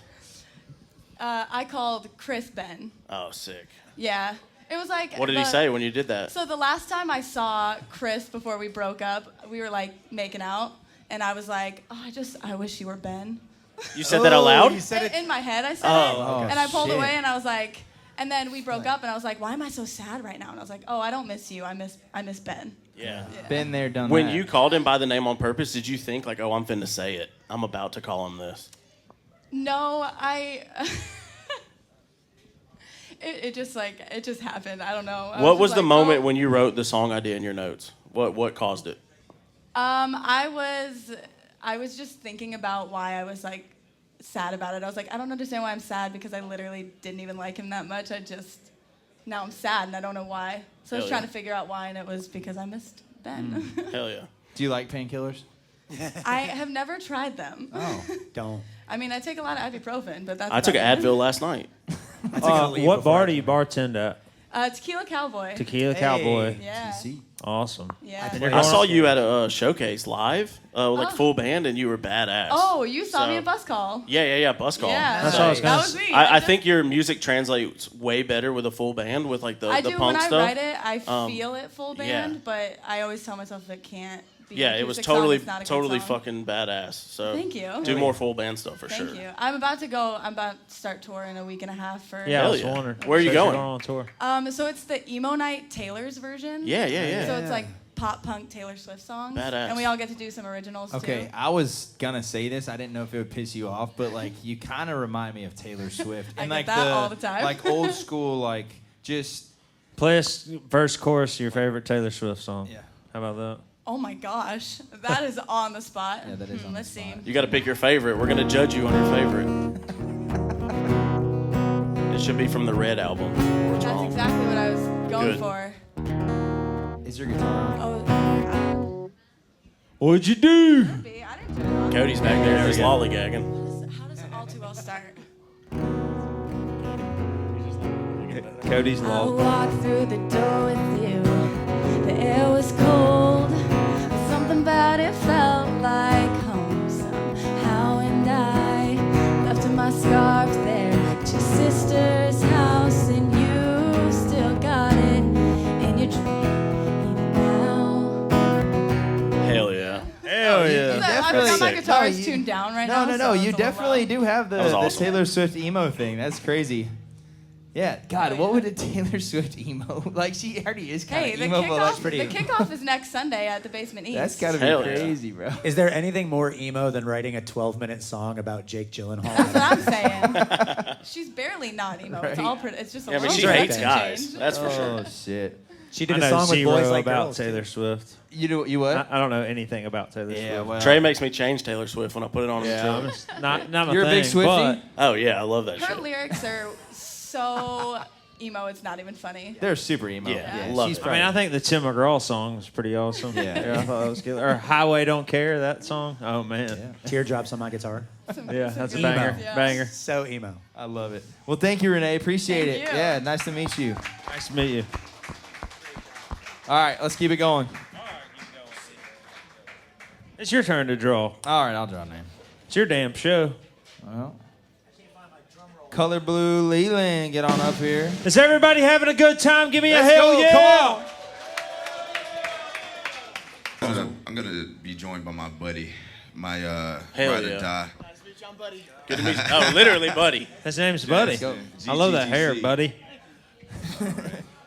I called Chris Ben. Oh, sick. Yeah. It was like... What did he say when you did that? So the last time I saw Chris before we broke up, we were like making out, and I was like, oh, I wish you were Ben. You said that out loud? You said it. In my head, I said it. okay. And I pulled Shit. away, and I was like... And then we broke up, and I was like, why am I so sad right now? And I was like, oh, I don't miss you. I miss Ben. Yeah. Been there, done When that. you called him by the name on purpose, did you think, like, oh, I'm finna say it. I'm about to call him this. No, it just happened. I don't know. What was just the like, moment oh. when you wrote the song idea in your notes? What caused it? I was just thinking about why I was like sad about it. I was like, I don't understand why I'm sad because I literally didn't even like him that much. Now I'm sad and I don't know why. So I was Hell trying yeah. to figure out why, and it was because I missed Ben. Hell yeah. Do you like painkillers? I have never tried them. Oh. Don't. I mean, I take a lot of ibuprofen, but that's I took about an it. Advil last night. What bar do you bartend at? Tequila Cowboy. Tequila Cowboy. Yeah. TC. Awesome. Yeah. I saw you at a showcase live, full band, and you were badass. Oh, you saw me So- at Bus Call. Yeah, bus call. Yeah. That's what I was That gonna was me. I think your music translates way better with a full band with like the I the do punk when stuff. I write it. I feel it full yeah. band, but I always tell myself it can't be. Yeah, an it was acoustic song, totally it's not a good totally song. fucking badass. So Thank you. Do more full band stuff for sure. Thank you. I'm about to start tour in a week and a half for. Yeah, I Hell was yeah. wondering. Where are you So you're going? on tour. So it's the Emo Night Taylor's version. Yeah. So it's like pop punk Taylor Swift songs. Badass. And we all get to do some originals Okay, too. I was gonna say this. I didn't know if it would piss you off, but like you kind of remind me of Taylor Swift. I And get like that all the time. Like old school, like just Play us verse, chorus, your favorite Taylor Swift song. Yeah. How about that? Oh my gosh, that is on the spot. Yeah, that is on the Let's see. spot. You got to pick your favorite. We're gonna judge you on your favorite. It should be from the Red album. Or it's That's wrong. exactly what I was going Good. for. is your guitar on? Oh, What'd you do? I didn't do it wrong. Cody's back there just lollygagging. How does All Too Well start? Cody's I log. walked through the door with you. The air was cold, but something about it felt like home somehow. And I left my scarf there at your sister's house, and you still got it in your dream even now. Hell yeah. Hell You yeah. that I definitely. forgot my guitar is you- tuned down right now. No, so you it's a little definitely loud. do have That was the awesome. Taylor Swift emo thing. That's crazy. Yeah, God, what would a Taylor Swift emo? Like, she already is kind Hey, of the emo, but like kickoff, pretty. the kickoff is next Sunday at the Basement East. That's gotta be Hell yeah. crazy, bro. Is there anything more emo than writing a 12-minute song about Jake Gyllenhaal? That's what I'm saying. She's barely not emo. It's all it's just a Yeah, I mean, little she bit hates of guys. change. That's for sure. Oh shit. She I did a know song with zero boys like about girls. Taylor Swift. You what? I don't know anything about Taylor Yeah, Swift. well. Trey makes me change Taylor Swift when I put it on Yeah. his drum. Not my You're a thing, big Swiftie? but Oh, yeah, I love that Her shit. lyrics are so emo, it's not even funny. They're super emo. Yeah, love she's it. I mean, I think the Tim McGraw song was pretty awesome. Yeah. I thought that was good. Or Highway Don't Care, that song. Oh man, Teardrops on my guitar. yeah, that's a Emo. banger. Yeah. Banger. So emo. I love it. Well, thank you, Renae. Appreciate Thank it. you. Yeah, nice to meet you. Nice to meet you. All right, let's keep it going. It's your turn to draw. All right, I'll draw a name. It's your damn show. Well, Colorblue Leland, get on up here. Is everybody having a good time? Give me a Let's hell go, yeah! come on. I'm gonna be joined by my buddy, my Hell ride or yeah. die. Good to meet you. Oh, literally, buddy. His name's Buddy. go. I love that hair, GTTC. Buddy.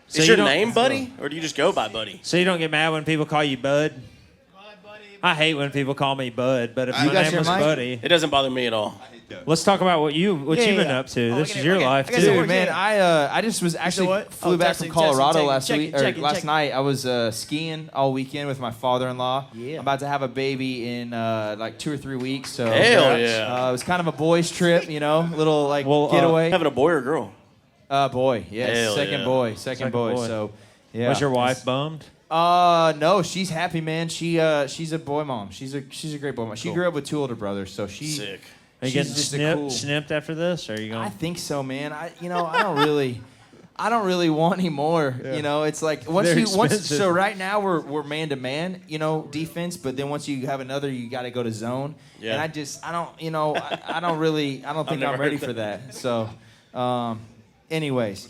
So Is you your don't- name Buddy, or do you just go by Buddy? So you don't get mad when people call you Bud? I hate when people call me Bud, but if You my got name your was mic? Buddy, It doesn't bother me at all. let's talk about what you've been up to. This is your life too. Dude, man, I just was actually flew back from Colorado last night. I was skiing all weekend with my father-in-law. Yeah. I'm about to have a baby in like 2 or 3 weeks. So Hell yeah. it was kind of a boys' trip, you know, little like Well, getaway. Having a boy or a girl? Boy, yes, Hell second yeah. boy, second boy. boy. So yeah. Was your wife bummed? No, she's happy, man. She's a boy mom. She's a great boy mom. She Cool. grew up with 2 older brothers, so she. Sick. Are you She's getting just a cool- snipped after this? Or are you I going? think so, man. I don't really want any more. You know, it's like They're expensive. so right now we're man to man, you know, defense, but then once you have another, you got to go to zone. Yeah. And I don't think never I'm ready heard for that. So, anyways.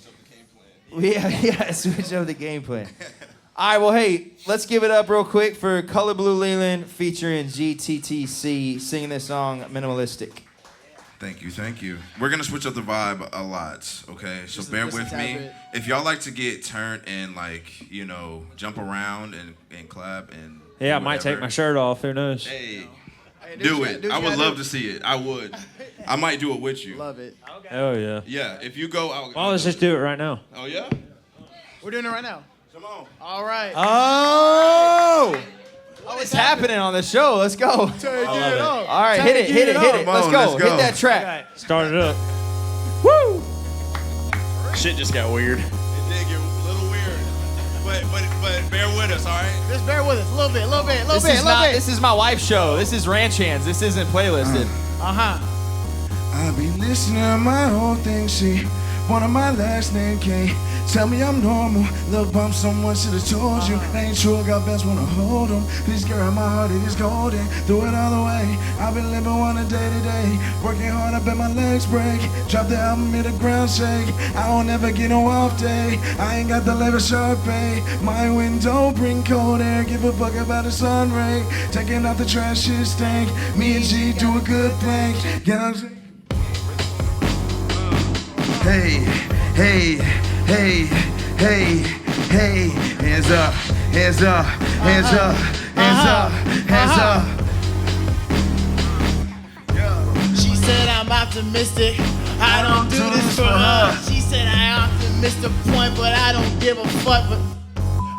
Yeah, switch up the game plan. All right, well, hey, let's give it up real quick for Colorblue Leland featuring GTTC singing this song, Minimalistic. Thank you. We're gonna switch up the vibe a lot, okay? So bear with me. If y'all like to get turned and like, you know, jump around and clap and Yeah, I do might take whatever, my shirt off. Who knows? Hey, do it. I would love to see it. I would. I might do it with you. Love it. Oh yeah. Yeah, if you go out. Well, let's just do it right now. Oh yeah? We're doing it right now. Come on. All right. Oh! What is happening on the show? Let's go. Turn it up. All right, hit it. Come Let's on, go. let's go. Hit that track. Start it up. Shit just got weird. It did get a little weird. But bear with us, all right? Just bear with us. A little bit. This is my wife's show. This is Ranch Hands. This isn't playlisted. I be listening to my whole thing, see. One of my last name K. Tell me I'm normal. Little bump, someone should have told you. Ain't true, got best wanna hold them. Please girl, my heart it is golden. Do it all the way. I've been living one a day to day. Working hard, I bet my legs break. Drop the album, hit the ground shake. I don't ever get no off day. I ain't got the lever sharp pay. My window bring cold air. Give a fuck about the sun ray. Taking out the trash, shit stink. Me and G do a good plank. Get on. Hey, hey, hey, hey, hey, hands up, hands up, hands up, hands up, hands up. She said I'm optimistic. I don't do this for her. She said I often miss the point, but I don't give a fuck. But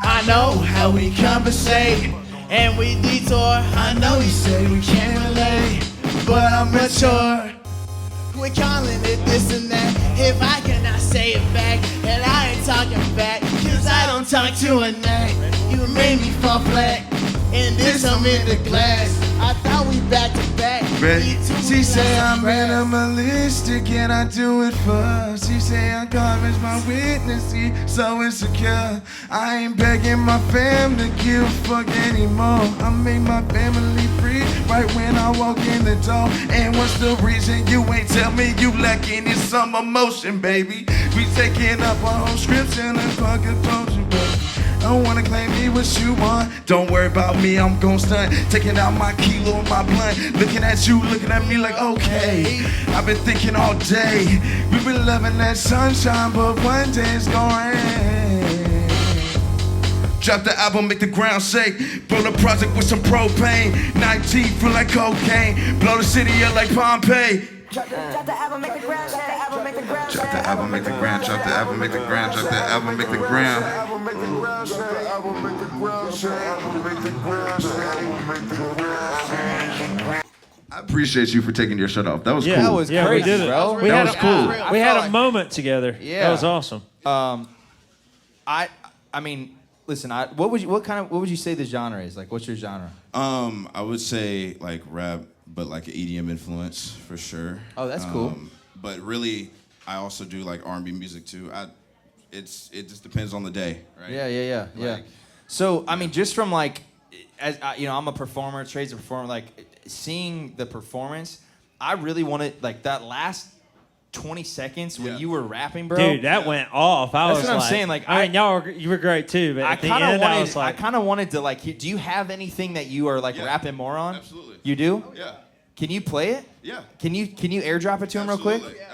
I know how we compensate and we detour. I know you say we can't relate, but I'm mature. We're calling it this and that. If I cannot say it back, and I ain't talking back, cause I don't talk to a name. You made me fall flat, and this I'm in the glass. I thought we back to back. She say I'm minimalistic and I do it for her. She say I garbage my witness, she so insecure. I ain't begging my family to give a fuck anymore. I make my family free right when I walk in the door. And what's the reason you ain't tell me you lacking in some emotion, baby? We taking up our whole scripts and a fucking potion, but I don't wanna claim me what you want. Don't worry about me, I'm gon' stunt. Taking out my kilo and my blunt. Looking at you, looking at me like, okay. I've been thinking all day. We've been loving that sunshine, but one day it's gonna rain. Drop the album, make the ground shake. Blow the project with some propane. 19 feel like cocaine. Blow the city up like Pompeii. Drop the album, make the ground, drop the album, make the ground. Drop the album, make the ground, drop the album, make the ground, drop the album, make the ground. I appreciate you for taking your shirt off. That was cool. That was Yeah, crazy, we did it. bro. That was cool. We had a moment together. Yeah. That was awesome. I mean, listen. What would you say the genre is? Like, what's your genre? I would say like rap, but like an EDM influence for sure. Oh, that's cool. But really, I also do like R&B music too. It just depends on the day, right? Yeah. So I mean, just from like, as I'm a performer. Trey's a performer. Like, seeing the performance, I really wanted like that last 20 seconds when you were rapping, bro. Dude, that went off. That's what I'm saying. Like, I mean, you were great too, but at the end, I was like, I kind of wanted to like. Do you have anything that you are like rapping more on? Absolutely. You do? Yeah. Can you play it? Yeah. Can you airdrop it to him real quick? Absolutely.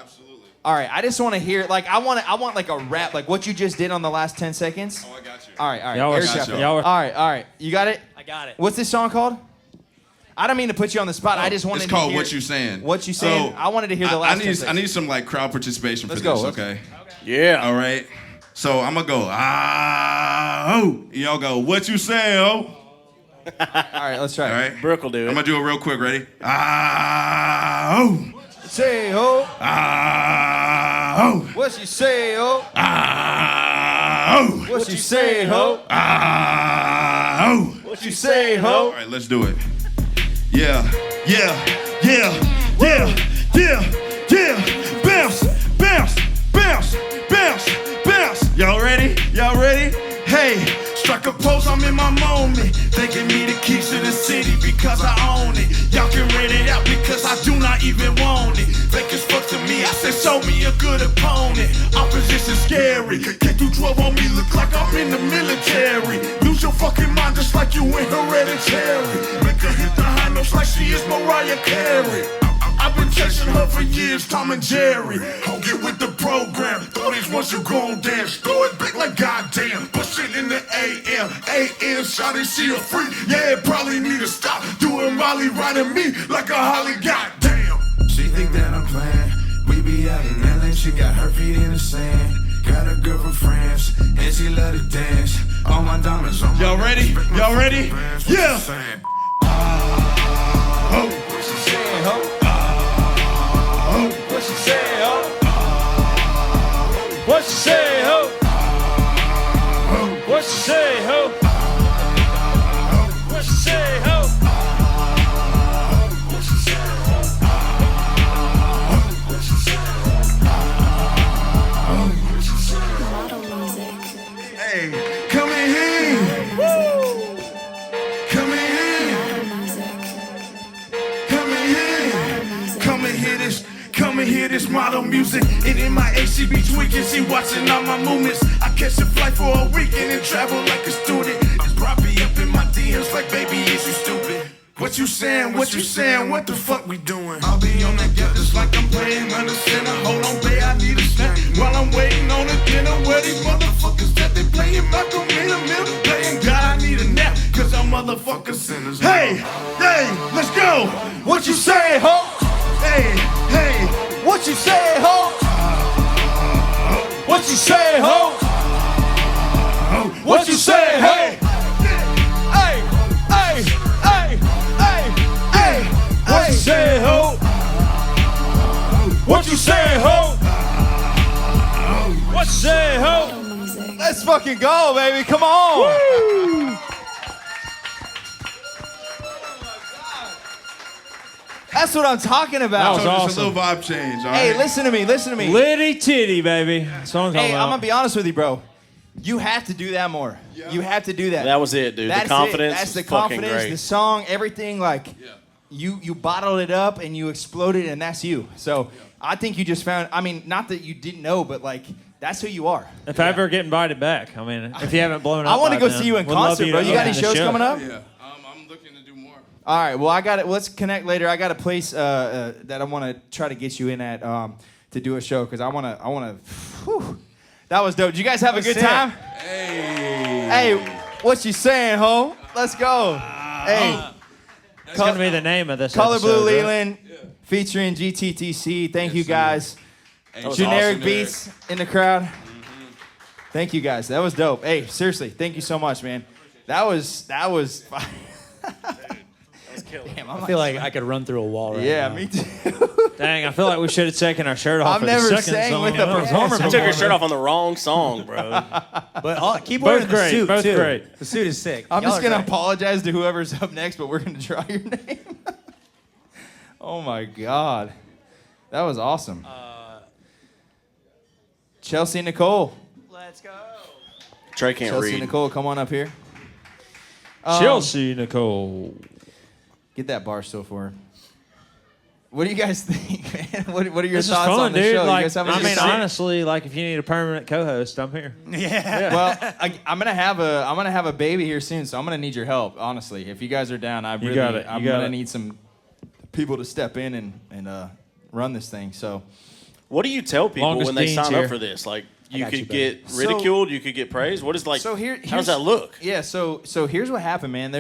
All right, I just want to hear like I want like a rap like what you just did on the last 10 seconds. Oh, I got you. All right. Y'all were- airdrop it. y'all were- All right. You got it? I got it. What's this song called? I don't mean to put you on the spot. I just wanted It's to called hear What You Saying. What You Saying. So, I wanted to hear the last 10 seconds. I need some like crowd participation Let's for go. this, Let's- okay? Yeah. All right. So I'm gonna go oh. Y'all go what you say, oh. All right, let's try. All right. Brooke will do it. I'm gonna do it real quick. Ready? Oh. Say ho. Oh. What you say ho? Oh. What you say ho? Oh. What you say ho? All right, let's do it. Yeah. Bounce. Y'all ready? Hey, struck a pose, I'm in my moment. They give me the keys to the city because I own it. Y'all can rent it out because I do not even want it. Fake as fuck to me, I said show me a good opponent. Opposition scary. K-12 on me look like I'm in the military. Lose your fucking mind just like you in Hereditary. Make her hit the high notes like she is Mariah Carey. I've been chasing her for years, Tom and Jerry. I'll get with the program. Throw these once you gon' dance. Throw it back like goddamn. Push it in the AM. Shawty, she a freak. Yeah, probably need to stop doing Molly riding me like a Holly. Goddamn. She think that I'm playing. We be out in LA. She got her feet in the sand. Got a girl from France, and she love to dance. All my diamonds on my Y'all ready? Y'all ready? Yeah. Oh. What you say ho? What you say ho? what you say, ho? What you say, ho? What you say, ho? Hey, come in here. Come in here. Come in here. Come and hear this. Come and hear this model music. And in my AC be tweaking. She watching all my movements. I catch a flight for a weekend and travel like a student. It's probably up in my DMs like, baby, is you stupid? What you saying? What you saying? What the fuck we doing? I'll be on that gut just like I'm playing under center. Hold on, babe, I need a snack while I'm waiting on the dinner. Where these motherfuckers that they playing Malcolm in the middle? Playing God, I need a nap, cause I'm motherfuckers sinners. Hey, let's go. What you say, ho? Hey, What you say ho? What you say ho? What you say hey? Hey. What you say ho? What you say ho? What you say, ho? Let's fucking go, baby. Come on. Woo. That's what I'm talking about. That was Just a little vibe change, all right? Hey, listen to me. Litty titty, baby. That's what I'm talking Hey, about. I'm gonna be honest with you, bro. You have to do that more. Yeah. You have to do that. That was it, dude. That's the confidence. It. That's the is fucking confidence, great. the song, everything. Like, you bottled it up and you exploded, and that's you. So I think you just found. I mean, not that you didn't know, but like That's who you are. If I ever get invited back, I mean, if you haven't blown up, I want to by go then, see you in would love concert, bro. to You got open any the shows show. coming up? Yeah, I'm looking to do more. All right. Well, I got it. Let's connect later. I got a place that I want to try to get you in at to do a show because I want to. That was dope. Did you guys have a good time? Hey, what you saying, ho? Let's go. Hey, That's going to be the name of this Colorblue episode, right? Leland featuring GTTC. Thank you guys. was Generic awesome, beats in the crowd. Thank you guys. That was dope. Hey, seriously, thank you so much, man. That was fire. Damn, I feel like I could run through a wall right yeah, now. me too. Dang, I feel like we should have taken our shirt off. I've for never the second sang song. with a performer You took your shirt off on the wrong song, bro. But keep Both wearing the great, suit, both too. great. The suit is sick. I'm Y'all just are going to great. apologize to whoever's up next, but we're going to draw your name. Oh, my God. That was awesome. Chelsea Nicole. Let's go. Trey can't Chelsea read. Nicole, come on up here. Chelsea Nicole. Get that bar still for her. What do you guys think, man? What are your This is thoughts fun, on the dude. show? Like, you guys having a I good mean, time? honestly, like if you need a permanent co-host, I'm here. Yeah. Well, I'm gonna have a baby here soon, so I'm gonna need your help. Honestly, if you guys are down, I'm gonna need some people to step in and run this thing. So, What do you tell people Longest when they Dean's sign here. up for this? Like, you got could you, get So- ridiculed, you could get praised. What is like? so how does here's that look? Yeah. So here's what happened, man.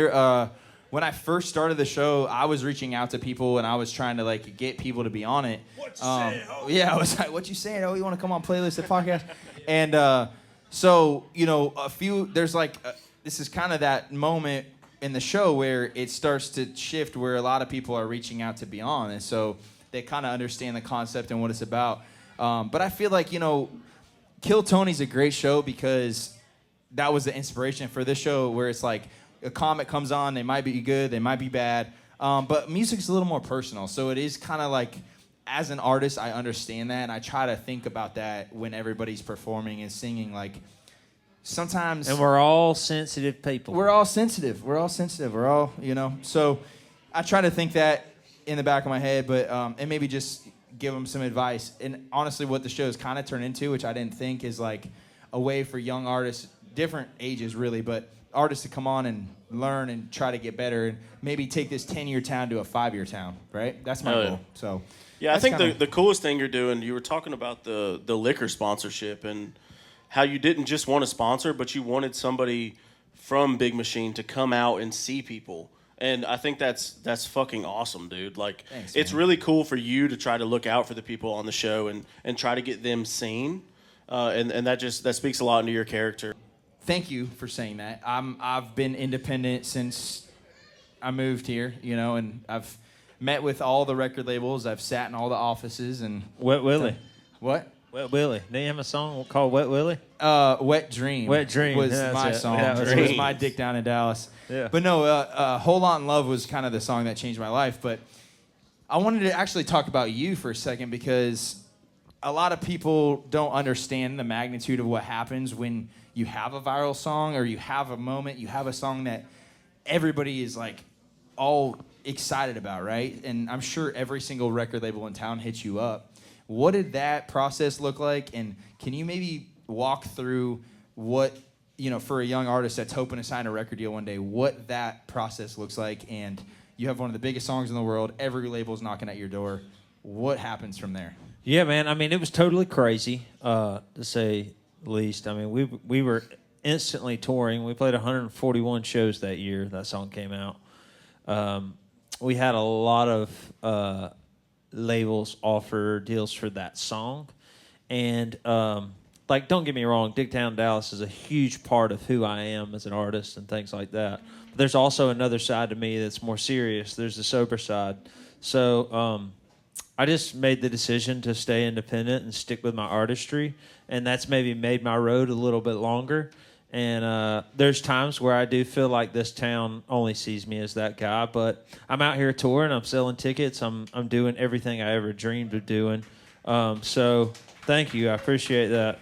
When I first started the show, I was reaching out to people and I was trying to like get people to be on it. What you saying, ho? Yeah, I was like, "What you saying? Oh, you want to come on Playlist at podcast?" And so there's like this is kind of that moment in the show where it starts to shift, where a lot of people are reaching out to be on, and so they kind of understand the concept and what it's about. But I feel like Kill Tony's a great show because that was the inspiration for this show, where it's like a comic comes on, they might be good, they might be bad, but music's a little more personal. So it is kind of like, as an artist, I understand that, and I try to think about that when everybody's performing and singing. Like, sometimes... And we're all sensitive people. We're all sensitive. We're all, so I try to think that in the back of my head, but and maybe just give them some advice. And honestly, what the show's kind of turned into, which I didn't think, is like a way for young artists, different ages really, but artists to come on and learn and try to get better and maybe take this 10-year town to a 5-year town, right? That's my goal. So Yeah, I that's think kinda- the coolest thing you're doing, you were talking about the liquor sponsorship and how you didn't just want a sponsor, but you wanted somebody from Big Machine to come out and see people. And I think that's fucking awesome, dude. Like, Thanks, it's man. really cool for you to try to look out for the people on the show and try to get them seen. And that speaks a lot into your character. Thank you for saying that. I've been independent since I moved here, and I've met with all the record labels. I've sat in all the offices and... Wet Willie. What? Wet Willie. Do you have a song called Wet Willie? Wet Dream. Wet Dream, was yeah, my that's it. song. Yeah, It was my dick down in Dallas. Yeah. But no, Whole Lot in Love was kind of the song that changed my life. But I wanted to actually talk about you for a second, because a lot of people don't understand the magnitude of what happens when you have a viral song, or you have a moment, you have a song that everybody is like all excited about, right? And I'm sure every single record label in town hits you up. What did that process look like? And can you maybe walk through what, for a young artist that's hoping to sign a record deal one day, what that process looks like? And you have one of the biggest songs in the world, every label's knocking at your door. What happens from there? Yeah, man. I mean, it was totally crazy, to say the least. I mean, we were instantly touring. We played 141 shows that year that song came out. We had a lot of labels offer deals for that song. And, don't get me wrong, Dick Down Dallas is a huge part of who I am as an artist and things like that. But there's also another side to me that's more serious. There's the sober side. So, I just made the decision to stay independent and stick with my artistry, and that's maybe made my road a little bit longer. And there's times where I do feel like this town only sees me as that guy, but I'm out here touring, I'm selling tickets, I'm doing everything I ever dreamed of doing. So thank you, I appreciate that.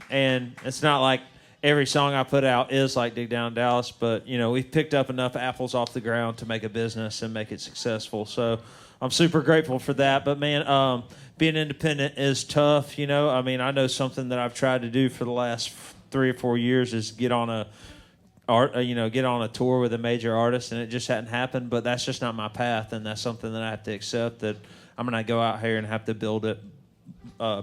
And it's not like every song I put out is like Dig Down Dallas, but, we've picked up enough apples off the ground to make a business and make it successful. So I'm super grateful for that. But, man, being independent is tough, I know something that I've tried to do for the last 3 or 4 years is get on a tour with a major artist, and it just hadn't happened. But that's just not my path, and that's something that I have to accept, that I'm going to go out here and have to build it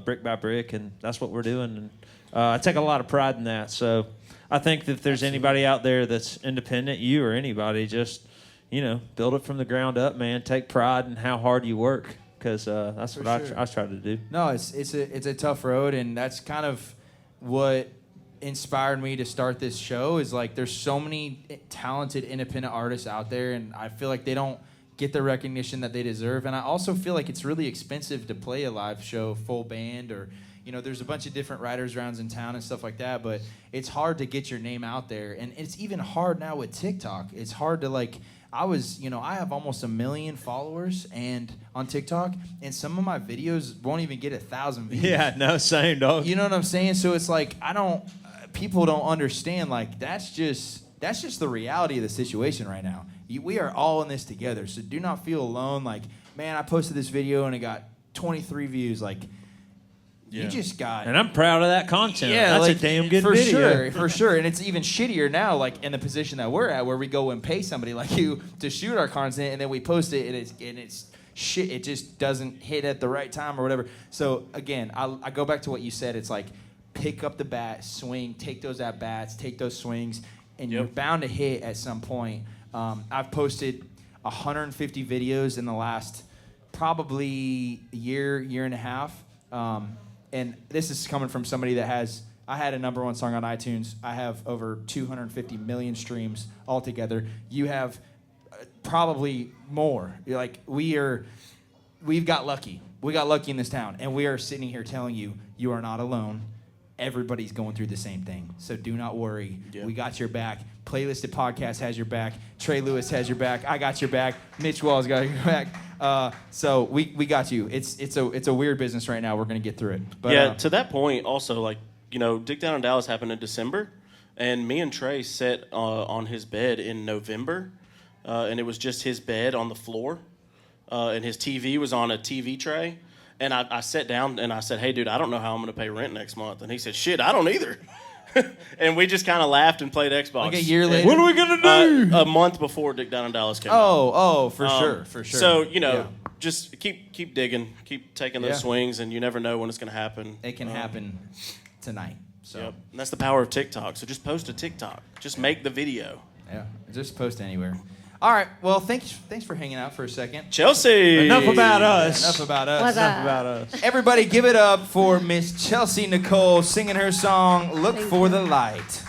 brick by brick, and that's what we're doing. And I take a lot of pride in that. So I think that if there's anybody out there that's independent, you or anybody, just, build it from the ground up, man. Take pride in how hard you work, because that's what I try to do. No, it's a tough road, and that's kind of what inspired me to start this show. Is like there's so many talented independent artists out there, and I feel like they don't get the recognition that they deserve. And I also feel like it's really expensive to play a live show full band, or there's a bunch of different writers rounds in town and stuff like that, but it's hard to get your name out there. And it's even hard now with TikTok. It's hard to I have almost 1 million followers and on TikTok, and some of my videos won't even get 1,000 views. Yeah, no, same, dog. You know what I'm saying? So it's like people don't understand, like that's just the reality of the situation right now. We are all in this together, so do not feel alone. Like, man, I posted this video and it got 23 views. Like, you just got... And I'm proud of that content. Yeah, that's a damn good video. For sure. And it's even shittier now, like, in the position that we're at, where we go and pay somebody like you to shoot our content, and then we post it, and it's shit. It just doesn't hit at the right time or whatever. So, again, I go back to what you said. It's like, pick up the bat, swing, take those at-bats, take those swings, and you're bound to hit at some point. I've posted 150 videos in the last probably year and a half. And this is coming from somebody that I had a #1 song on iTunes. I have over 250 million streams altogether. You have probably more. You're like, we've got lucky. We got lucky in this town. And we are sitting here telling you, you are not alone. Everybody's going through the same thing. So do not worry. Yeah. We got your back. Playlisted Podcast has your back. Trey Lewis has your back. I got your back. Mitch Wallis got your back. So we got you. It's a weird business right now. We're going to get through it. But, to that point, also, Dig Down in Dallas happened in December, and me and Trey sat on his bed in November, and it was just his bed on the floor, and his TV was on a TV tray. And I sat down and I said, hey, dude, I don't know how I'm going to pay rent next month. And he said, shit, I don't either. And we just kind of laughed and played Xbox. Like a year later? What are we going to do? A month before Dig Down in Dallas came out. Oh, for sure. So, just keep digging, keep taking those swings, and you never know when it's going to happen. It can happen tonight. So. Yep. And that's the power of TikTok. So just post a TikTok. Just make the video. Yeah, just post anywhere. All right. Well, thanks for hanging out for a second. Chelsea. Enough about us. Enough about us. What's Enough up? about us. Everybody give it up for Miss Chelsea Nicole singing her song, Look for the Light.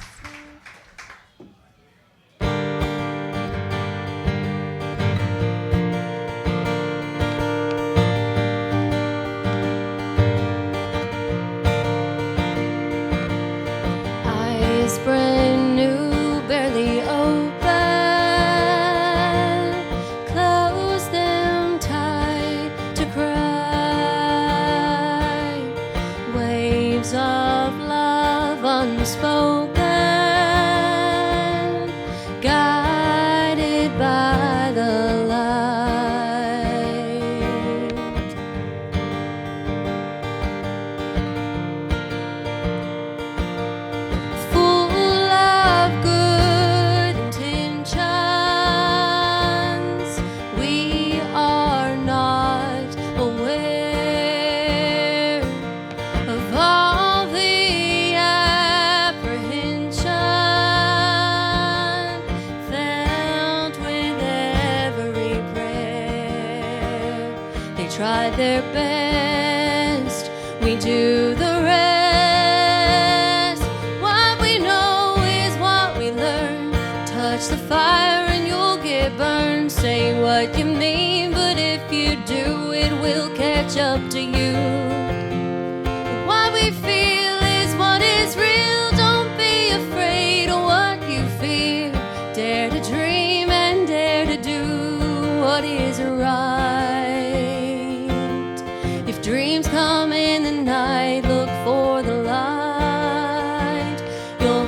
Eyes brand new, barely open. Close them tight to cry. Waves of love unspoken, guided by the light. Full of good intentions, we are not aware of all the apprehension felt with every prayer. They tried their best, we do the rest. What we know is what we learn. Touch the fire and you'll get burned. Say what you mean, but if you do, it will catch up to you. What we feel is what is real. Don't be afraid of what you fear. Dare to dream and dare to do what is right. If dreams come in the night, look for the light. You'll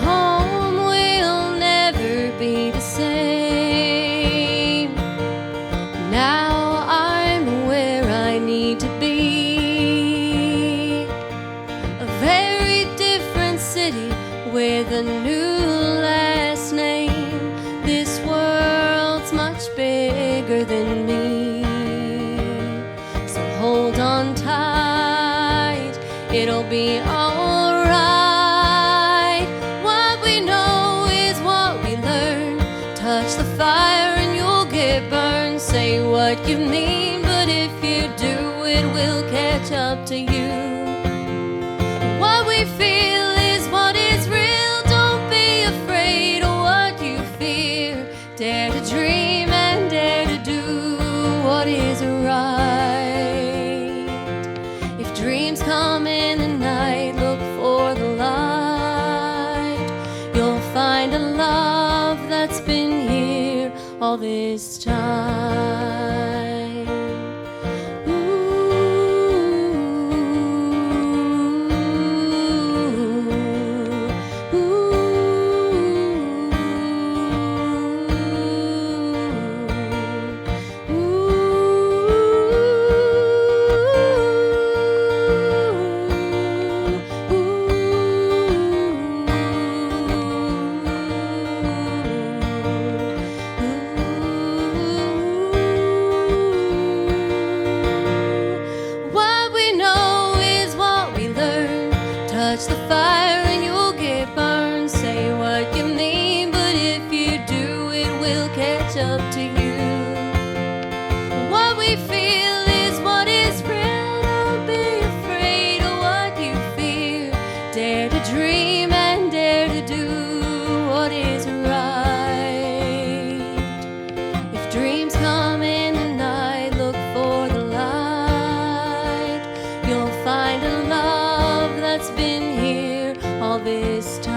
Home will never be the same. Now I'm where I need to be. A very different city with a new last name. This world's much bigger than me. So hold on tight, it'll be alright. What we know is what we learn. Touch the fire and you'll get burned. Say what you mean, but if you do, it will catch up to you. What we feel is what is real. Don't be afraid of what you fear. Dare to dream and dare to do what is right. If dreams come in the night, look for the light. You'll find a love that's been here all this time. What we know is what we learn. Touch the fire and you'll get burned. Say what you mean, but if you do, it will catch up to you. What we feel is what is real. Don't be afraid of what you fear. Dare to dream and dare to do what is right. If dreams come in the night, look for the light. You'll find a love that's been here all this time.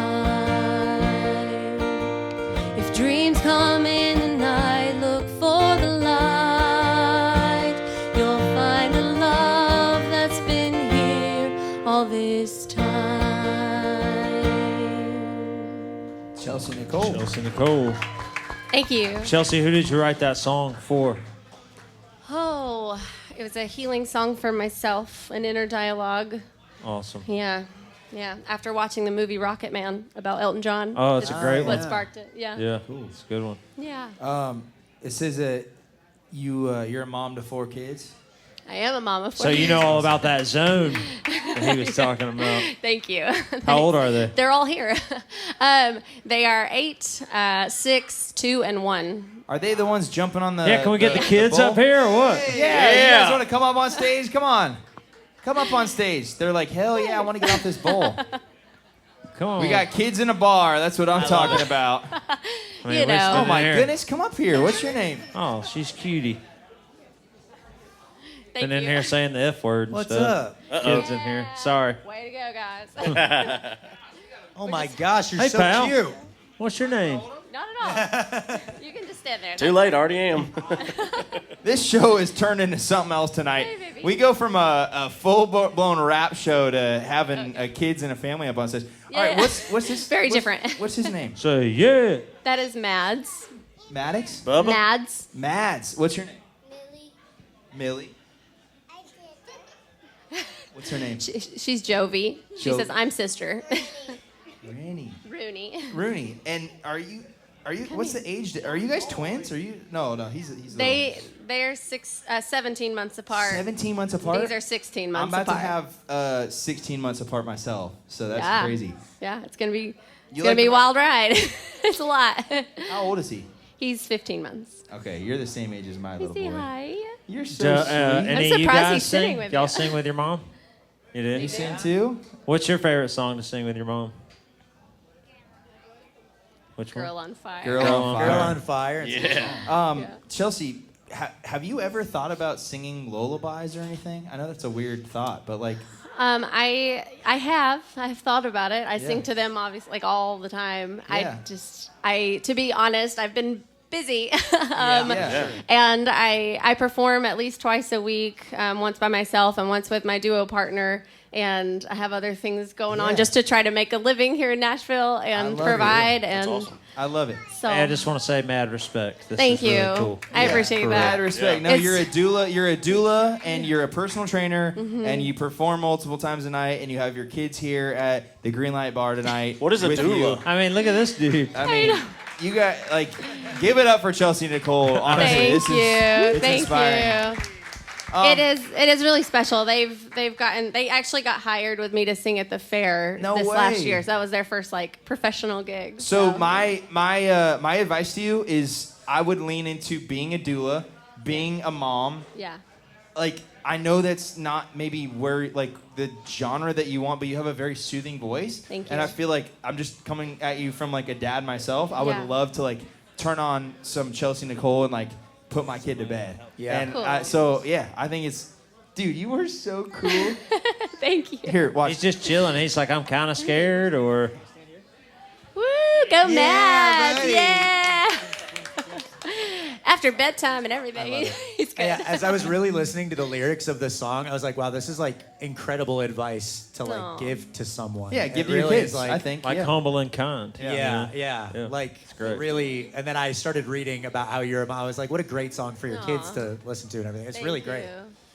If dreams come in the night, look for the light. You'll find a love that's been here all this time. Chelsea Nicole. Chelsea Nicole. Thank you. Chelsea, who did you write that song for? Oh, it was a healing song for myself, an inner dialogue. Awesome. Yeah. Yeah. After watching the movie Rocket Man about Elton John. Oh, it's a great what one. sparked it. Yeah. Yeah, cool. It's a good one. Yeah. It says that you're a mom to 4 kids. I am a mom of 4 So you kids. know all about that zone that he was talking about. Thank you. How old are they? They're all here. They are 8, 6, 2, and 1. Are they the ones jumping on the? Yeah, can we get the kids bowl? up here or what? Yeah, you guys want to come up on stage? Come on, come up on stage. They're like, hell yeah, I want to get off this bowl. Come on. We got kids in a bar. That's what I'm talking about. I mean, You know. Oh my here. goodness, come up here. What's your name? Oh, she's cutie. Thank Been in you. here saying the F word and What's stuff. up? Kids in here. Sorry. Way to go, guys. Oh my gosh, you're Hey, so pal. cute. What's your name? Not at all. You can just stand there. Too late, already am. This show has turned into something else tonight. Hey, baby. We go from a full-blown rap show to having kids and a family up on stage. All right, Yeah. what's his? Very different. What's his name? Say yeah. That is Mads. Maddox? Bubba? Mads. Mads. What's your name? Millie. What's her name? She's Jovi. She Jovi. says, I'm sister. Rooney. Rooney. And are you? What's the age? Are you guys twins? Are you? No. He's. They're 17 months apart. 17 months apart. These are 16 months I'm about apart. to have 16 months apart myself, so that's Yeah. crazy. Yeah, it's gonna be You a like the- wild ride. It's a lot. How old is he? He's 15 months. Okay, you're the same age as my You little say boy. hi. You're so sweet. Any of you surprised guys he's sitting sing? with Y'all you. sing with your mom? You do? You sing too? What's your favorite song to sing with your mom? Which Girl one? on fire. Girl on Fire. Girl on fire. Yeah. Chelsea, have you ever thought about singing lullabies or anything? I know that's a weird thought, but like, I've thought about it. I sing to them obviously like all the time. Yeah. To be honest, I've been busy. And I perform at least twice a week, once by myself and once with my duo partner. And I have other things going on just to try to make a living here in Nashville and provide. And awesome. I love it. so Hey, I just want to say mad respect. This thank is you. Really cool. I appreciate that. Mad respect. No, It's- you're a doula. You're a doula, and you're a personal trainer, and you perform multiple times a night, and you have your kids here at the Green Light Bar tonight. What is a with doula? you. I mean, look at this dude. I mean, you got give it up for Chelsea Nicole. Honestly, Thank you. It's Thank inspiring. you. It is really special. They actually got hired with me to sing at the fair No this way. last year. So that was their first professional gig. So my advice to you is I would lean into being a doula, being a mom. yeah. I know that's not maybe where the genre that you want, but you have a very soothing voice. Thank you. And I feel like I'm just coming at you from a dad myself. I would Yeah. love to turn on some Chelsea Nicole and put my kid to bed. Yeah. And Cool. I think it's, dude, you were so cool. Thank you. Here, watch. He's just chilling. He's like, I'm kind of scared, or Woo! Go Yeah, Mad! buddy. Yeah. After bedtime and everything, he's good. Yeah, as I was really listening to the lyrics of the song, I was like, wow, this is incredible advice to Aw. give to someone. Yeah, It give to your really kids, is, I think. like yeah. humble and kind. Yeah, Yeah. great. really. And then I started reading about how you're a mom. I was like, what a great song for your kids Aw. to listen to and everything. It's Thank really you. great.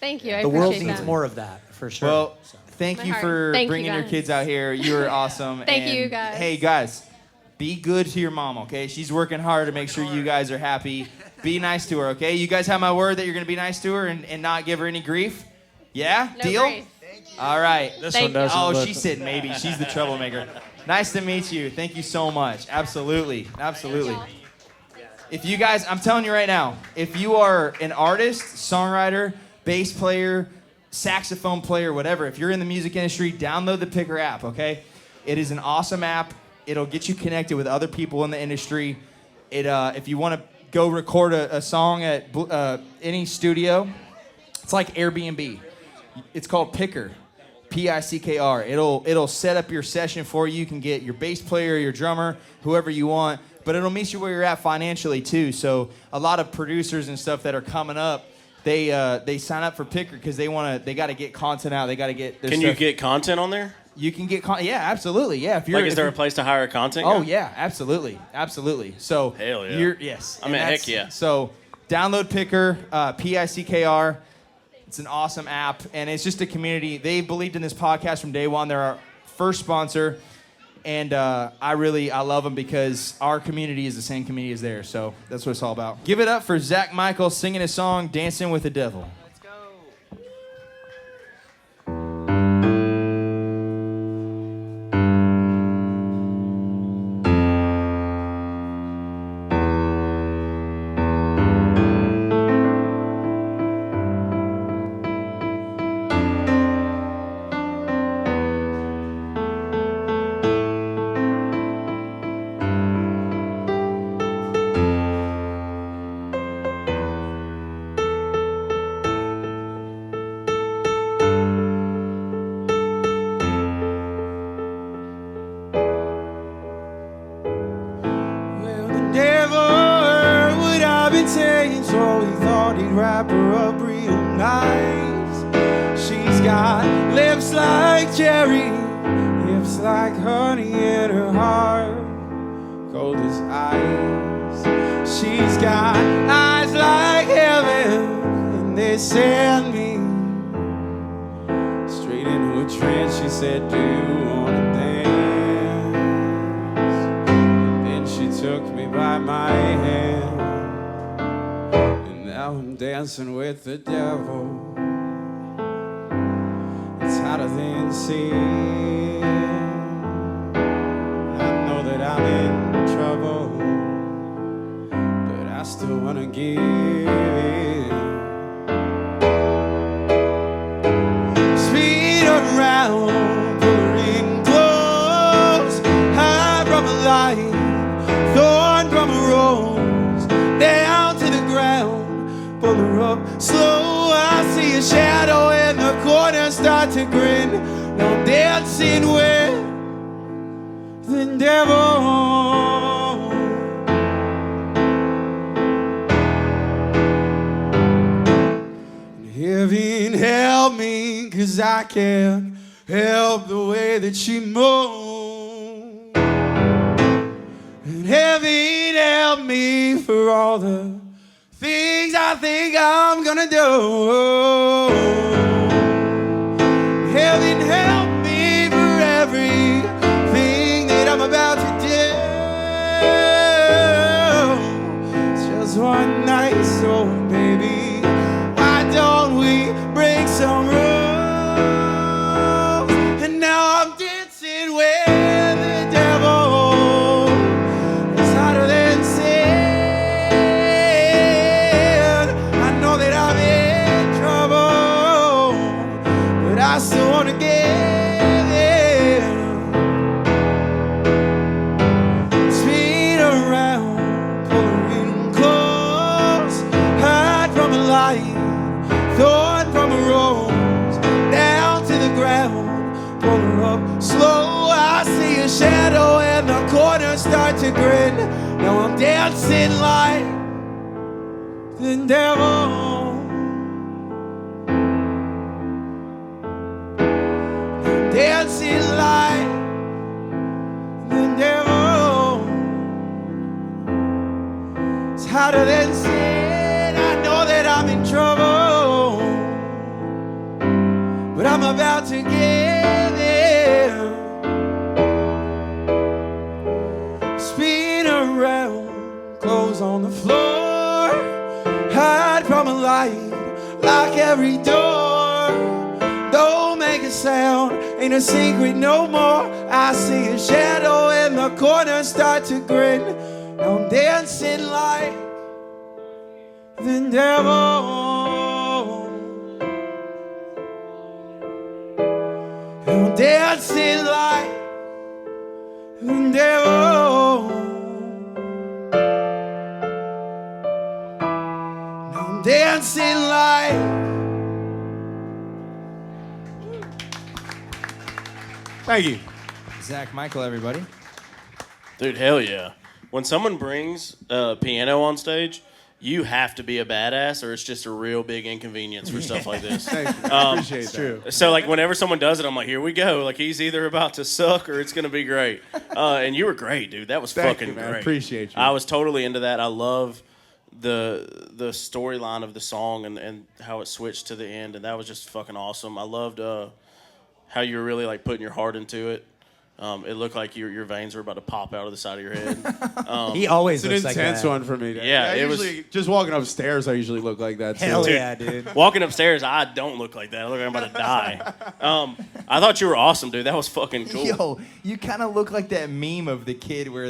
Thank you. I The world appreciate needs that. more of that, for sure. Well, So. thank My you heart. for Thank you, bringing your guys. kids out here. You were awesome. Thank you, And, guys. Hey, guys, be good to your mom, okay? She's working hard to make sure you guys are happy. Be nice to her, okay? You guys have my word that you're going to be nice to her and not give her any grief? Yeah? No Deal? grief. All right. This Thank one doesn't. Oh, look- she said maybe. She's the troublemaker. Nice to meet you. Thank you so much. Absolutely. Absolutely. If you guys, I'm telling you right now, if you are an artist, songwriter, bass player, saxophone player, whatever, if you're in the music industry, download the Picker app, okay? It is an awesome app. It'll get you connected with other people in the industry. If you want to go record a song at any studio, it's like Airbnb. It's called Picker, Pickr. It'll set up your session for you. You can get your bass player, your drummer, whoever you want, but it'll meet you where you're at financially too. So a lot of producers and stuff that are coming up, they sign up for Pickr because they got to get content out. They got to get their Can stuff. you get content on there? You can get yeah, absolutely, yeah. If you're Is there a place to hire a content guy? Oh yeah, absolutely. So Hell yeah. yes. I mean, and heck that's- yeah. So download Pickr, Pickr. It's an awesome app, and it's just a community. They believed in this podcast from day one. They're our first sponsor, and I love them because our community is the same community as theirs. So that's what it's all about. Give it up for Zach Michael singing his song "Dancing with the Devil." Well, the devil heard what I've been saying, so he thought he'd wrap her up real nice. She's got lips like cherry, lips like honey, and her heart cold as ice. She's got eyes like heaven, and they send me straight into a trance. She said, do you wanna dance? Then she took me by my hand, and now I'm dancing with the devil. It's hotter than sin. I know that I'm in trouble, but I still wanna give in. Speed around, pulling close, high from a line, thorn from a rose, down to the ground, pull her up slow. I see a shadow in the corner start to grin. Now I'm dancing with the devil. Heaven help me, 'cause I can't help the way that she moves. And heaven help me for all the things I think I'm gonna do. Heaven help me for everything that I'm about to do. It's just one night, so baby, why don't we break some rules? And now I'm dancing with the devil. It's hotter than sin. I know that I'm in trouble, but I still wanna get in. Spin around, pulling close, hide from the light, thorn from a rose, down to the ground, pull her up slow. I see a shadow in the corner start to grin. Now I'm dancing like the devil. I'm dancing like the devil. It's hotter than sin. I know that I'm in trouble, but I'm about to get there. Spin around, clothes on the floor, hide from a light, lock every door. Don't make a sound, ain't a secret no more. I see a shadow in the corner start to grin. Now I'm dancing like the devil. I'm dancing like the devil. Now I'm dancing like. Thank you. Zach Michael, everybody. Dude, hell yeah. When someone brings a piano on stage, you have to be a badass, or it's just a real big inconvenience for stuff like this. Thank you. I appreciate that. True. So, like, whenever someone does it, I'm like, here we go. Like, he's either about to suck or it's going to be great. And you were great, dude. That was Thank fucking you, man. great. I appreciate you. I was totally into that. I love the storyline of the song and how it switched to the end, and that was just fucking awesome. I loved how you were really, like, putting your heart into it. It looked like your veins were about to pop out of the side of your head. He always It's looks an like intense that. one for me. Yeah, I it was- usually, just walking upstairs, I usually look like that too. Hell yeah, dude. Walking upstairs, I don't look like that. I look like I'm about to die. I thought you were awesome, dude. That was fucking cool. Yo, you kind of look like that meme of the kid where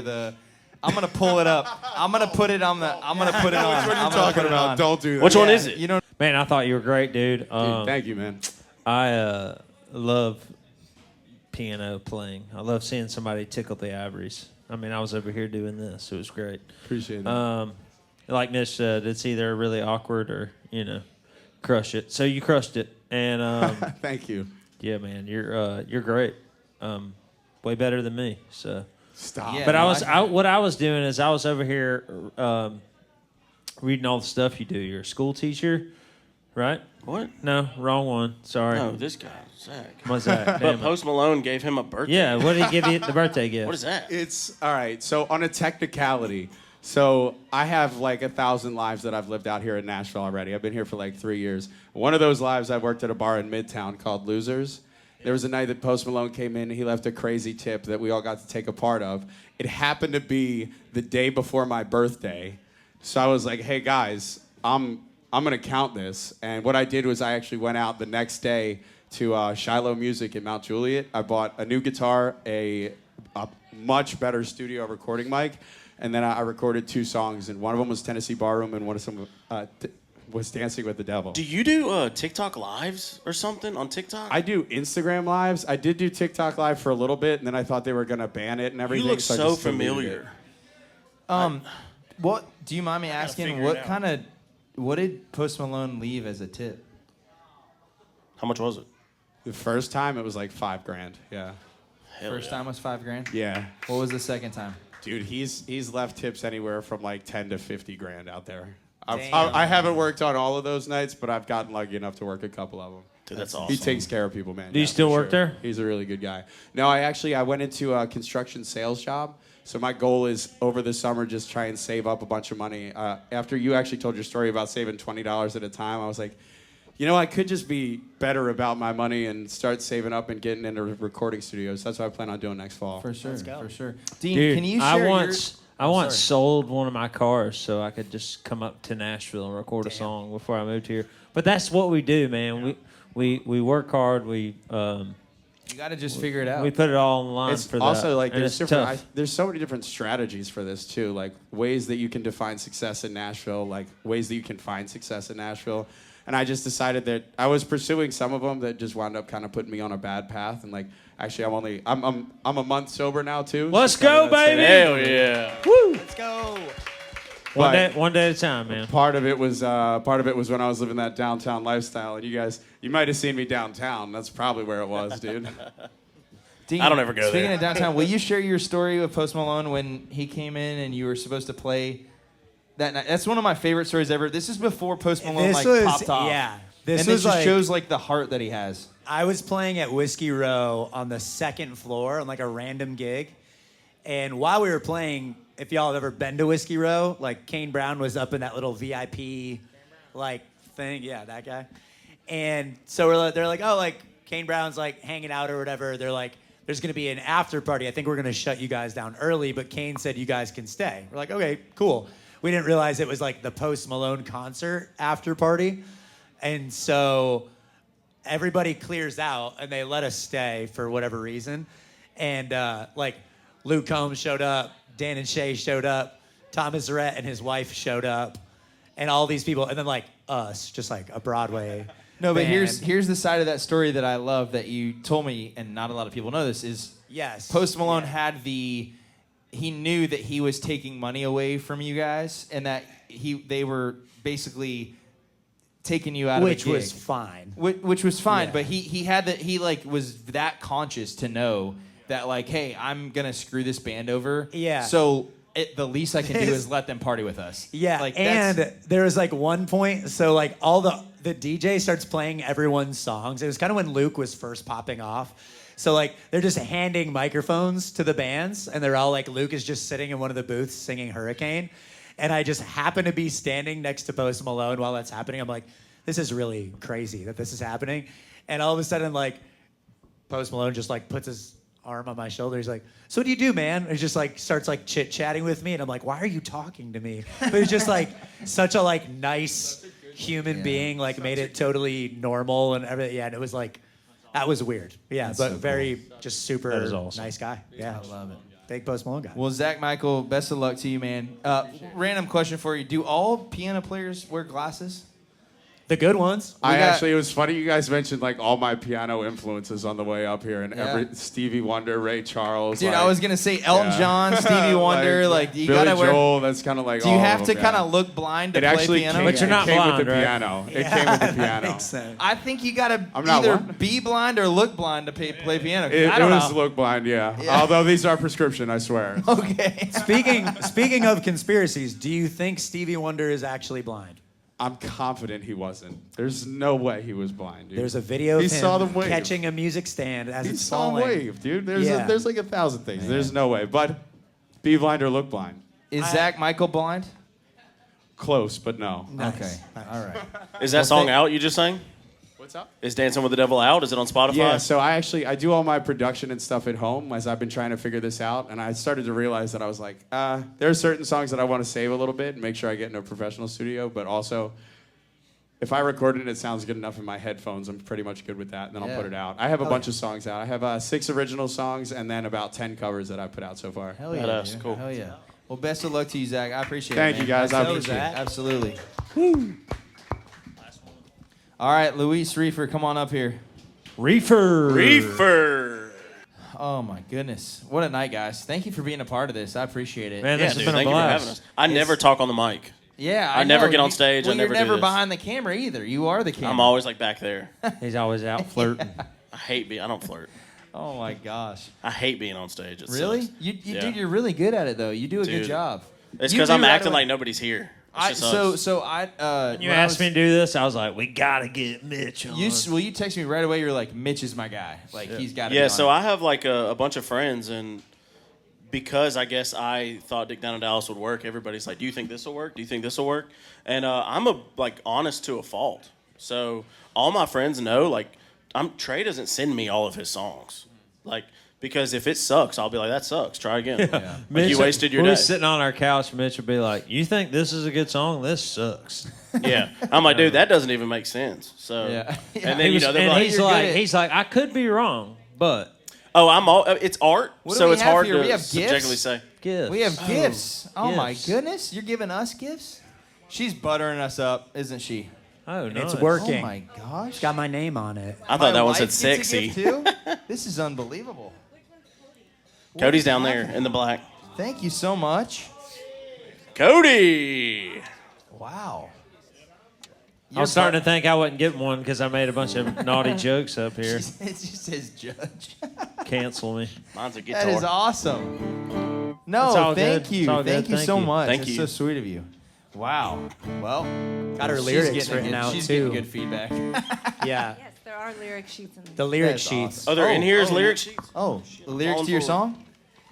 I'm gonna pull it up. I'm gonna put it on. Which one are you talking about? Don't do that. Which one is it? You know, man, I thought you were great, dude. Dude, thank you, man. I love piano playing. I love seeing somebody tickle the ivories. I mean, I was over here doing this. It was great. Appreciate it. Like Mitch said, it's either really awkward or, crush it. So you crushed it. And Thank you. yeah, man, you're great. Way better than me. So Stop. Yeah. but what I was doing is I was over here reading all the stuff you do. You're a school teacher, right? What? No, wrong one. Sorry. No, this guy, Zach. What's that? But Damn it. Post Malone gave him a birthday. Yeah, what did he give you the birthday gift? What is that? It's all right. So on a technicality, so I have like 1,000 lives that I've lived out here in Nashville already. I've been here for like 3 years. One of those lives, I worked at a bar in Midtown called Losers. There was a night that Post Malone came in. He left a crazy tip that we all got to take a part of. It happened to be the day before my birthday. So I was like, hey guys, I'm gonna count this. And what I did was I actually went out the next day to Shiloh Music in Mount Juliet. I bought a new guitar, a much better studio recording mic, and then I recorded 2 songs. And one of them was Tennessee Barroom, and one of them was Dancing with the Devil. Do you do TikTok lives or something on TikTok? I do Instagram lives. I did do TikTok live for a little bit, and then I thought they were gonna ban it and everything. You look I so just deleted familiar. it. What do you mind me asking? figure What it out. kind of What did Post Malone leave as a tip? How much was it? The first time it was like $5,000. Yeah. First time was $5,000. Yeah. What was the second time? Dude, he's left tips anywhere from like 10 to 50 grand out there. Damn. I haven't worked on all of those nights, but I've gotten lucky enough to work a couple of them. Dude, that's awesome. He takes care of people, man. Do you still for work there? He's a really good guy. No, I went into a construction sales job. So my goal is over the summer just try and save up a bunch of money. After you actually told your story about saving $20 at a time, I was like, you know, I could just be better about my money and start saving up and getting into recording studios. That's what I plan on doing next fall. For sure, for sure. Dean, Dude, can you share I once sold one of my cars so I could just come up to Nashville and record a song before I moved here. But that's what we do, man. We work hard. You got to just figure it out. We put it all on the line It's for also that. like And there's it's different. tough. There's so many different strategies for this too, like ways that you can define success in Nashville, like ways that you can find success in Nashville. And I just decided that I was pursuing some of them that just wound up kind of putting me on a bad path. And like, actually, I'm a month sober now too. Let's go, baby! Hell yeah! Woo! Let's go. One day at a time, man. Part of it was when I was living that downtown lifestyle, and you might have seen me downtown. That's probably where it was, dude. Dean, I don't ever go there. Speaking of downtown, will you share your story with Post Malone when he came in and you were supposed to play that night? That's one of my favorite stories ever. This is before Post Malone popped off. Yeah. This just shows like the heart that he has. I was playing at Whiskey Row on the second floor on like a random gig. And while we were playing, if y'all have ever been to Whiskey Row, like Kane Brown was up in that little VIP like thing. Yeah, that guy. And so they're like, oh, like Kane Brown's like hanging out or whatever. They're like, there's going to be an after party. I think we're going to shut you guys down early, but Kane said you guys can stay. We're like, okay, cool. We didn't realize it was like the Post Malone concert after party. And so everybody clears out and they let us stay for whatever reason. And like Luke Combs showed up, Dan and Shay showed up, Thomas Rhett and his wife showed up, and all these people, and then like us, just like a Broadway. No, but band. here's the side of that story that I love that you told me, and not a lot of people know this, is yes, Post Malone had he knew that he was taking money away from you guys, and that they were basically taking you out of the gig. Which was fine. Which was fine, Yeah. but he like was that conscious to know that like, hey, I'm gonna screw this band over. Yeah. So the least I can do is let them party with us. Yeah, Like, and there was like one point, so like all the DJ starts playing everyone's songs. It was kind of when Luke was first popping off. So like they're just handing microphones to the bands, and they're all like, Luke is just sitting in one of the booths singing Hurricane. And I just happen to be standing next to Post Malone while that's happening. I'm like, this is really crazy that this is happening. And all of a sudden, like, Post Malone just like puts his arm on my shoulder. He's like, so what do you do, man? And he just like starts like chit-chatting with me. And I'm like, why are you talking to me? But he's just like such a like nice human being, like made it totally normal and everything. Yeah, and it was like, that was weird. Yeah, That's but so very just super That is awesome. nice guy. Yeah. I love it. Big Post Malone guy. Well, Zach Michael, best of luck to you, man. Random question for you: do all piano players wear glasses? The good ones. It was funny you guys mentioned like all my piano influences on the way up here, and Stevie Wonder, Ray Charles. Dude, like, I was gonna say Elton John, Stevie Wonder, like you Billy gotta wear. Joel, that's kind of like. Do you all have of to them, kind yeah. of look blind to It play actually piano? came, But you're not it came blind, with the right? piano. It came with the piano. Makes sense. I think you gotta I'm not either what? be blind or look blind to play piano. It I don't was know. look blind, yeah. Yeah. Although these are prescription, I swear. Okay. Speaking of conspiracies, do you think Stevie Wonder is actually blind? I'm confident he wasn't. There's no way he was blind, dude. There's a video of He saw them him wave. catching a music stand as He it's saw him falling. wave, dude. There's Yeah. there's like 1,000 things. There's no way. But be blind or look blind. Is Zach Michael blind? Close, but no. Nice. Okay. All right. Is that song out? You just sang? What's up? Is Dancing with the Devil out? Is it on Spotify? Yeah, so I do all my production and stuff at home as I've been trying to figure this out, and I started to realize that I was like, there are certain songs that I want to save a little bit and make sure I get in a professional studio, but also if I record it and it sounds good enough in my headphones, I'm pretty much good with that, and then I'll put it out. I have a bunch of songs out. I have 6 original songs and then about 10 covers that I've put out so far. Hell yeah. Badass. Dude. Cool. Hell yeah. Well, best of luck to you, Zach. I appreciate Thank it. you, guys. I Absolutely. appreciate it. Absolutely. Woo. All right, Louise Rieffer, come on up here. Reefer. Oh my goodness. What a night, guys. Thank you for being a part of this. I appreciate it. Man, Yeah, this has dude. been a Thank you for blast. having us. I never talk on the mic. Yeah, I never know. get on stage. Well, I never you're never do this. behind the camera either. You are the camera. I'm always like back there. He's always out flirting. I don't flirt. Oh my gosh. I hate being on stage. It Really? sucks. Dude, you're really good at it though. You do a good Dude. job. It's You because do I'm right acting away. like nobody's here. It's just us. You when I asked was- me to do this, I was like, we gotta get Mitch on. You text me right away. You're like, Mitch is my guy. Like he's got to. Yeah, be so on I have like a bunch of friends, and because I guess I thought Dick Down in Dallas would work, everybody's like, do you think this will work? Do you think this will work? And I'm honest to a fault. So all my friends know, like, Trey doesn't send me all of his songs. Like, because if it sucks, I'll be like, that sucks. Try again. Yeah. Like, you wasted your we're day. sitting on our couch, Mitch would be like, you think this is a good song? This sucks. Yeah. I'm like, dude, that doesn't even make sense. So, Yeah. And then, they're like, he's like, I could be wrong, but. Oh, it's art, What do so we it's have hard here? to We have subjectively gifts? say. Gifts. We have gifts. Oh my gifts. goodness! You're giving us gifts. She's buttering us up, isn't she? Oh no. It's working. Oh my gosh! It's got my name on it. I thought that one wife said gets a sexy. gift too? This is unbelievable. Cody's down there in the black. Thank you so much. Cody! Wow. I was starting to think I wouldn't get one because I made a bunch of naughty jokes up here. It just says judge. Cancel me. Mine's a guitar. That is awesome. It's No, all thank good. you. It's all Thank good. you Thank so you. much. Thank That's you. so sweet of you. Wow. Well, Got her she's lyrics getting written out, She's too. getting good feedback. Yeah. Yes, there are lyric sheets in there. The lyric That's sheets. awesome. Oh, they're in here as oh, lyric sheets? Oh, the lyrics Falling to your forward. song?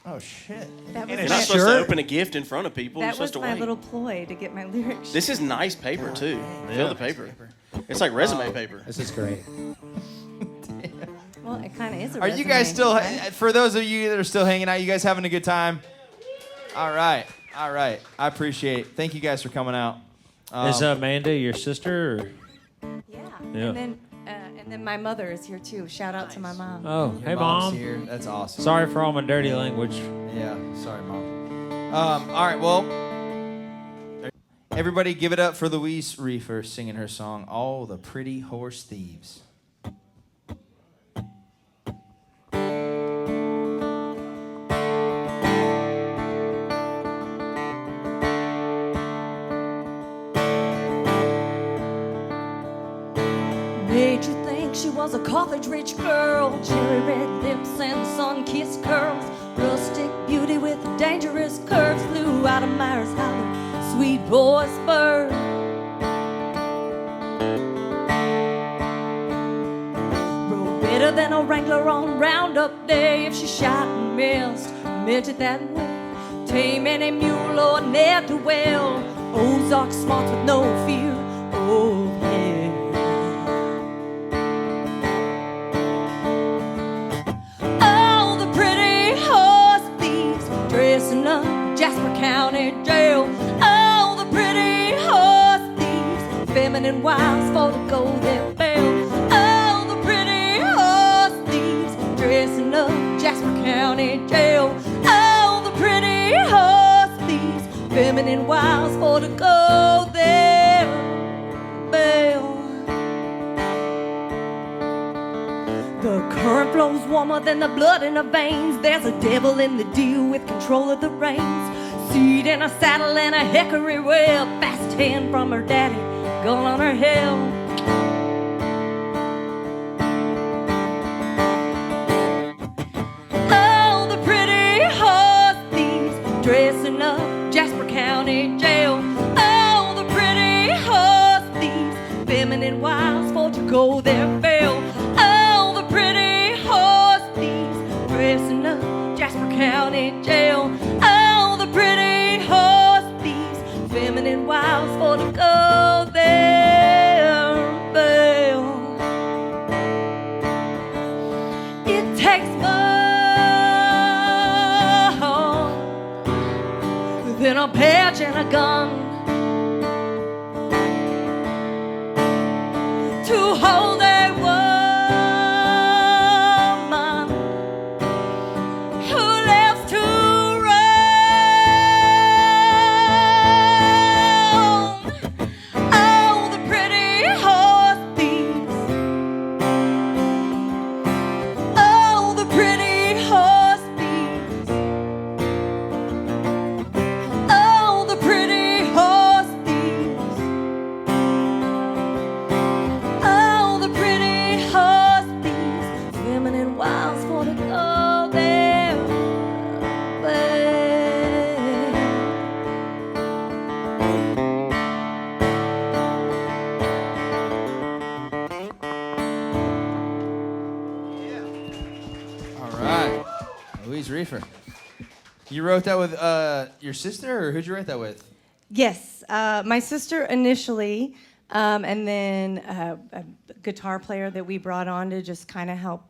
Oh shit. That You're was, not my, supposed to shirt? open a gift in front of people. You're that was supposed to my wait. little ploy to get my lyric sheet. This is nice paper, too. Feel the paper. It's like resume paper. This is great. Well, it kind of is a Are you guys resume, still, right? for those of you that are still hanging out, you guys having a good time? All right. All right. I appreciate it. Thank you guys for coming out. Is Amanda your sister? Or? Yeah. Yeah. And then my mother is here too. Shout out to my mom. Oh, hey, Mom's Mom. here. That's awesome. Sorry for all my dirty language. Yeah. Sorry, Mom. All right. Well, everybody give it up for Louise Rieffer singing her song, All the Pretty Horse Thieves. Made you think she was a Carthage-rich girl, cherry red lips and sun-kissed curls, rustic beauty with dangerous curves, flew out of Myers Hollow, sweet voice bird. Rode better than a wrangler on roundup day. If she shot and missed, meant it that way. Tame any mule or ne'er to well, Ozark smarts with no fear. Oh yeah. All the pretty horse thieves dressing up Jasper County Jail. All the pretty horse thieves, feminine wiles for to go their bail. All the pretty horse thieves dressing up Jasper County Jail. All the pretty horse thieves, feminine wiles for to go their bail. The current flows warmer than the blood in her veins. There's a devil in the deal with control of the reins. Seat in a saddle and a hickory wheel. Fast hand from her daddy, gun on her hill. All the pretty horse thieves dressing up Jasper County Jail. All the pretty horse thieves, feminine wiles for to go their bail. All the pretty horse thieves dressing up Jasper County Jail. All the pretty horse thieves, feminine wiles for to go their bail. It takes more than a badge and a gun to hold a woman who lives to roam. Oh, the pretty horse thieves. Oh, the pretty horse thieves. Oh, the pretty horse You wrote that with your sister, or who'd you write that with? Yes, my sister initially, and then a guitar player that we brought on to just kind of help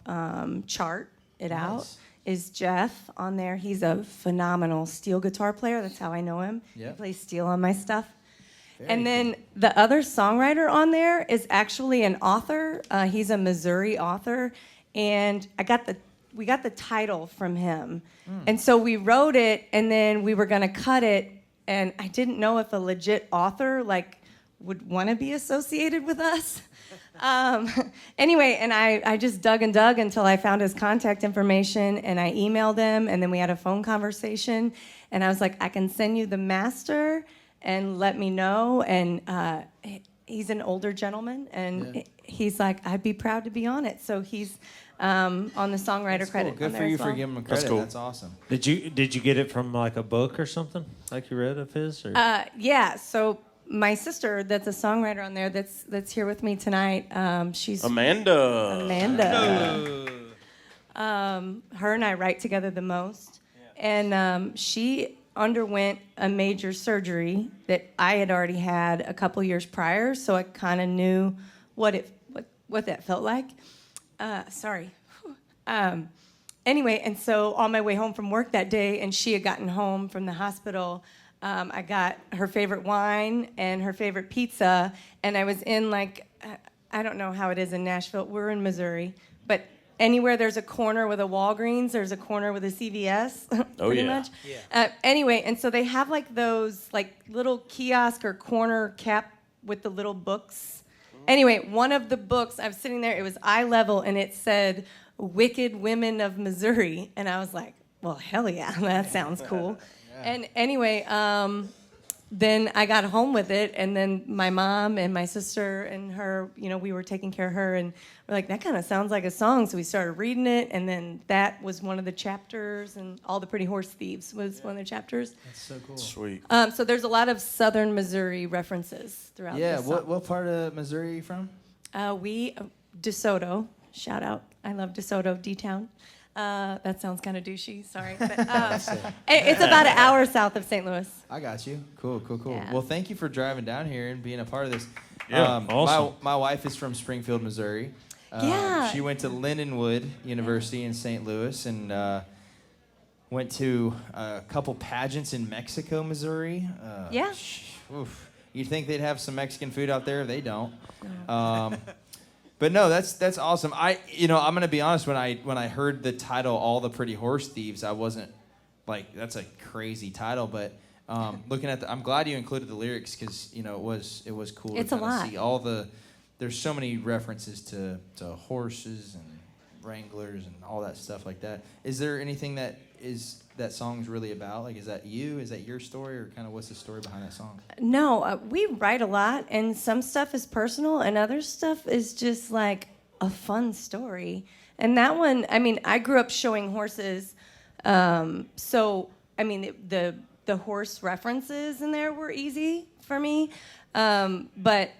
chart it out is Jeff on there. He's a phenomenal steel guitar player. That's how I know him. Yep. He plays steel on my stuff. And then the other songwriter on there is actually an author. He's a Missouri author, and we got the title from him. And so we wrote it, and then we were going to cut it, and I didn't know if a legit author would want to be associated with us. Anyway, and I just dug and dug until I found his contact information, and I emailed him, and then we had a phone conversation, and I was like, I can send you the master and let me know. And he's an older gentleman, and he's like, I'd be proud to be on it. So he's on the songwriter credit. Good for you for giving him credit. That's cool. That's awesome. Did you get it from like a book or something, like you read of his? Or? Yeah. So my sister, that's a songwriter on there, that's here with me tonight. She's Amanda. Her and I write together the most, and she underwent a major surgery that I had already had a couple years prior, so I kind of knew what that felt like. Sorry. Anyway, and so on my way home from work that day, and she had gotten home from the hospital, I got her favorite wine and her favorite pizza, and I was in I don't know how it is in Nashville. We're in Missouri, but anywhere there's a corner with a Walgreens, there's a corner with a CVS, pretty much. Yeah. Anyway, and so they have those little kiosk or corner cap with the little books. Anyway, one of the books, I was sitting there, it was eye level, and it said, Wicked Women of Missouri. And I was like, well, hell yeah, that sounds cool. And anyway, then I got home with it, and then my mom and my sister and her, we were taking care of her, and we're like, that kind of sounds like a song. So we started reading it, and then that was one of the chapters, and All the Pretty Horse Thieves was one of the chapters. That's so cool. Sweet. So there's a lot of southern Missouri references throughout this song. Yeah, what part of Missouri are you from? DeSoto, shout out. I love DeSoto, D-Town. That sounds kind of douchey, sorry. But, it's about an hour south of St. Louis. I got you. Cool. Yeah. Well, thank you for driving down here and being a part of this. Yeah, awesome. My wife is from Springfield, Missouri. Yeah. She went to Lindenwood University in St. Louis and went to a couple pageants in Mexico, Missouri. Yeah. Oof. You'd think they'd have some Mexican food out there. They don't. But no, that's awesome. I'm gonna be honest. When I heard the title, All the Pretty Horse Thieves, I wasn't like, that's a crazy title. But looking at I'm glad you included the lyrics because it was cool. It's to a lot. See there's so many references to horses and wranglers and all that stuff like that. Is there anything that song's really about? Like, is that you? Is that your story, or kind of what's the story behind that song? No, we write a lot, and some stuff is personal, and other stuff is just like a fun story. And that one, I grew up showing horses, so the horse references in there were easy for me, but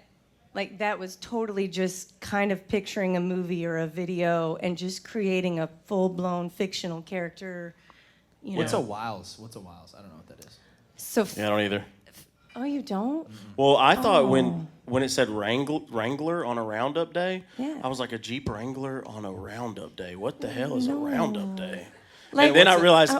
that was totally just kind of picturing a movie or a video and just creating a full-blown fictional character. What's a Wiles? I don't know what that is. So I don't either. Oh, you don't? Well, I thought when it said Wrangler on a Roundup day, I was like, a Jeep Wrangler on a Roundup day. What the hell is a Roundup day? And then I realized,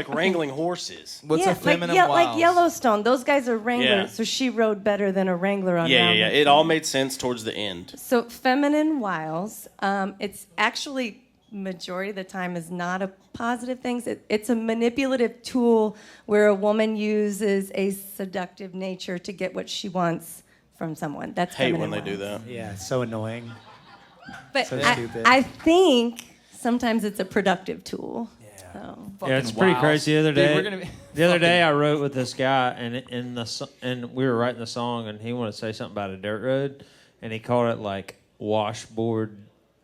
wrangling horses. What's a feminine Wiles? Like Yellowstone. Those guys are Wranglers, so she rode better than a Wrangler on Roundup. Yeah. It all made sense towards the end. So feminine Wiles, it's actually majority of the time is not a positive thing. It's a manipulative tool where a woman uses a seductive nature to get what she wants from someone. That's hate feminine when they Wiles. do that. Yeah, it's so annoying. But so stupid. I think sometimes it's a productive tool. Yeah, it's pretty crazy. The other day, Dude, I wrote with this guy, and we were writing the song, and he wanted to say something about a dirt road, and he called it like washboard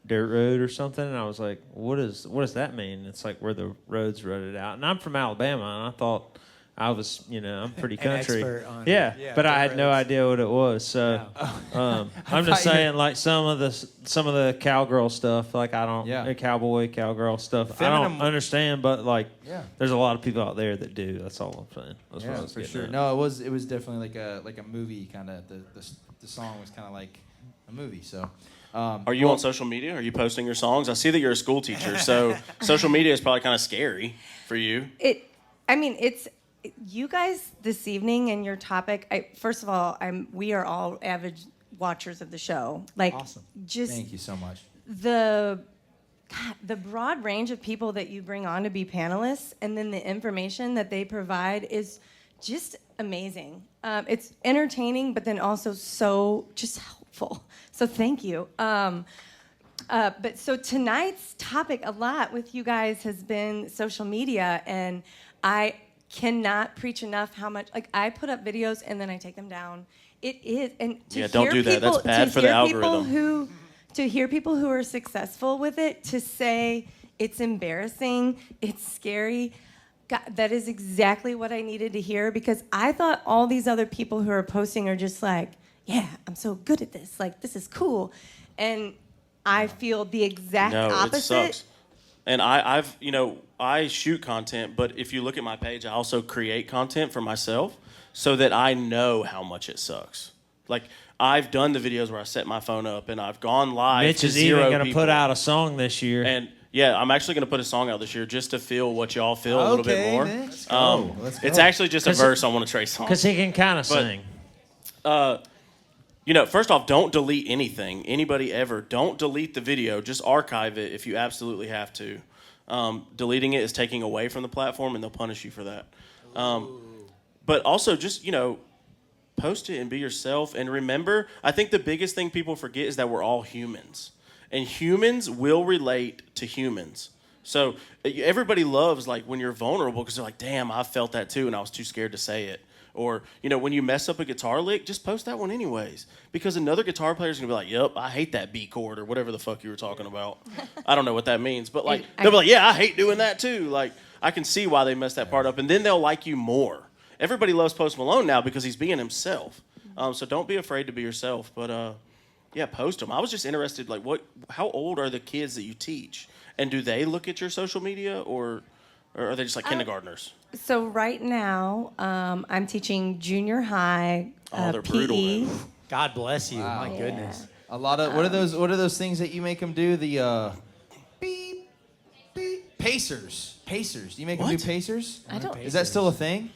dirt road or something, and I was like, what does that mean? It's like where the roads rutted out. And I'm from Alabama, and I thought I was, I'm pretty An country. expert on- yeah, yeah, but I dirt had no roads. idea what it was. So I'm just saying, like some of the cowgirl stuff, like I don't, cowboy, cowgirl stuff, I don't understand. But like, there's a lot of people out there that do. That's all I'm saying. That's what I was for getting sure. at. No, it was definitely like a movie kind of. The song was kind of like a movie. So, are you on social media? Are you posting your songs? I see that you're a school teacher, so social media is probably kind of scary for you. It's you guys this evening and your topic. First of all, we are all avid watchers of the show. Like, awesome. Just thank you so much. The broad range of people that you bring on to be panelists, and then the information that they provide is just amazing. It's entertaining, but then also so just helpful. So thank you. But so tonight's topic a lot with you guys has been social media, and I cannot preach enough how much, like, I put up videos and then I take them down. It is, and to don't do that. That's bad for the algorithm. To hear people who are successful with it, to say it's embarrassing, it's scary, God, that is exactly what I needed to hear, because I thought all these other people who are posting are just like, yeah, I'm so good at this. Like, this is cool. And I feel the exact opposite. It sucks. And I shoot content, but if you look at my page, I also create content for myself so that I know how much it sucks. Like, I've done the videos where I set my phone up and I've gone live Mitch to is zero even going to people. put out a song this year. And yeah, I'm actually going to put a song out this year just to feel what y'all feel a little bit more. Let's go. It's actually just a verse on one of Trey's songs. Because he can kind of sing. First off, don't delete anything. Anybody ever. Don't delete the video. Just archive it if you absolutely have to. Deleting it is taking away from the platform, and they'll punish you for that. But also just, post it and be yourself. And remember, I think the biggest thing people forget is that we're all humans. And humans will relate to humans. So everybody loves, like, when you're vulnerable because they're like, damn, I felt that too, and I was too scared to say it. Or, when you mess up a guitar lick, just post that one anyways. Because another guitar player's going to be like, yep, I hate that B chord or whatever the fuck you were talking about. I don't know what that means. But, like, they'll be like, yeah, I hate doing that too. Like, I can see why they messed that part up. And then they'll like you more. Everybody loves Post Malone now because he's being himself. So don't be afraid to be yourself. But, post them. I was just interested, like, how old are the kids that you teach? And do they look at your social media, or are they just like kindergartners? So right now, I'm teaching junior high they're PE. brutal. God bless you. Wow. My goodness. A lot of what are those things that you make them do? The beep beep pacers. Do you make them do pacers? I don't. Is that still a thing?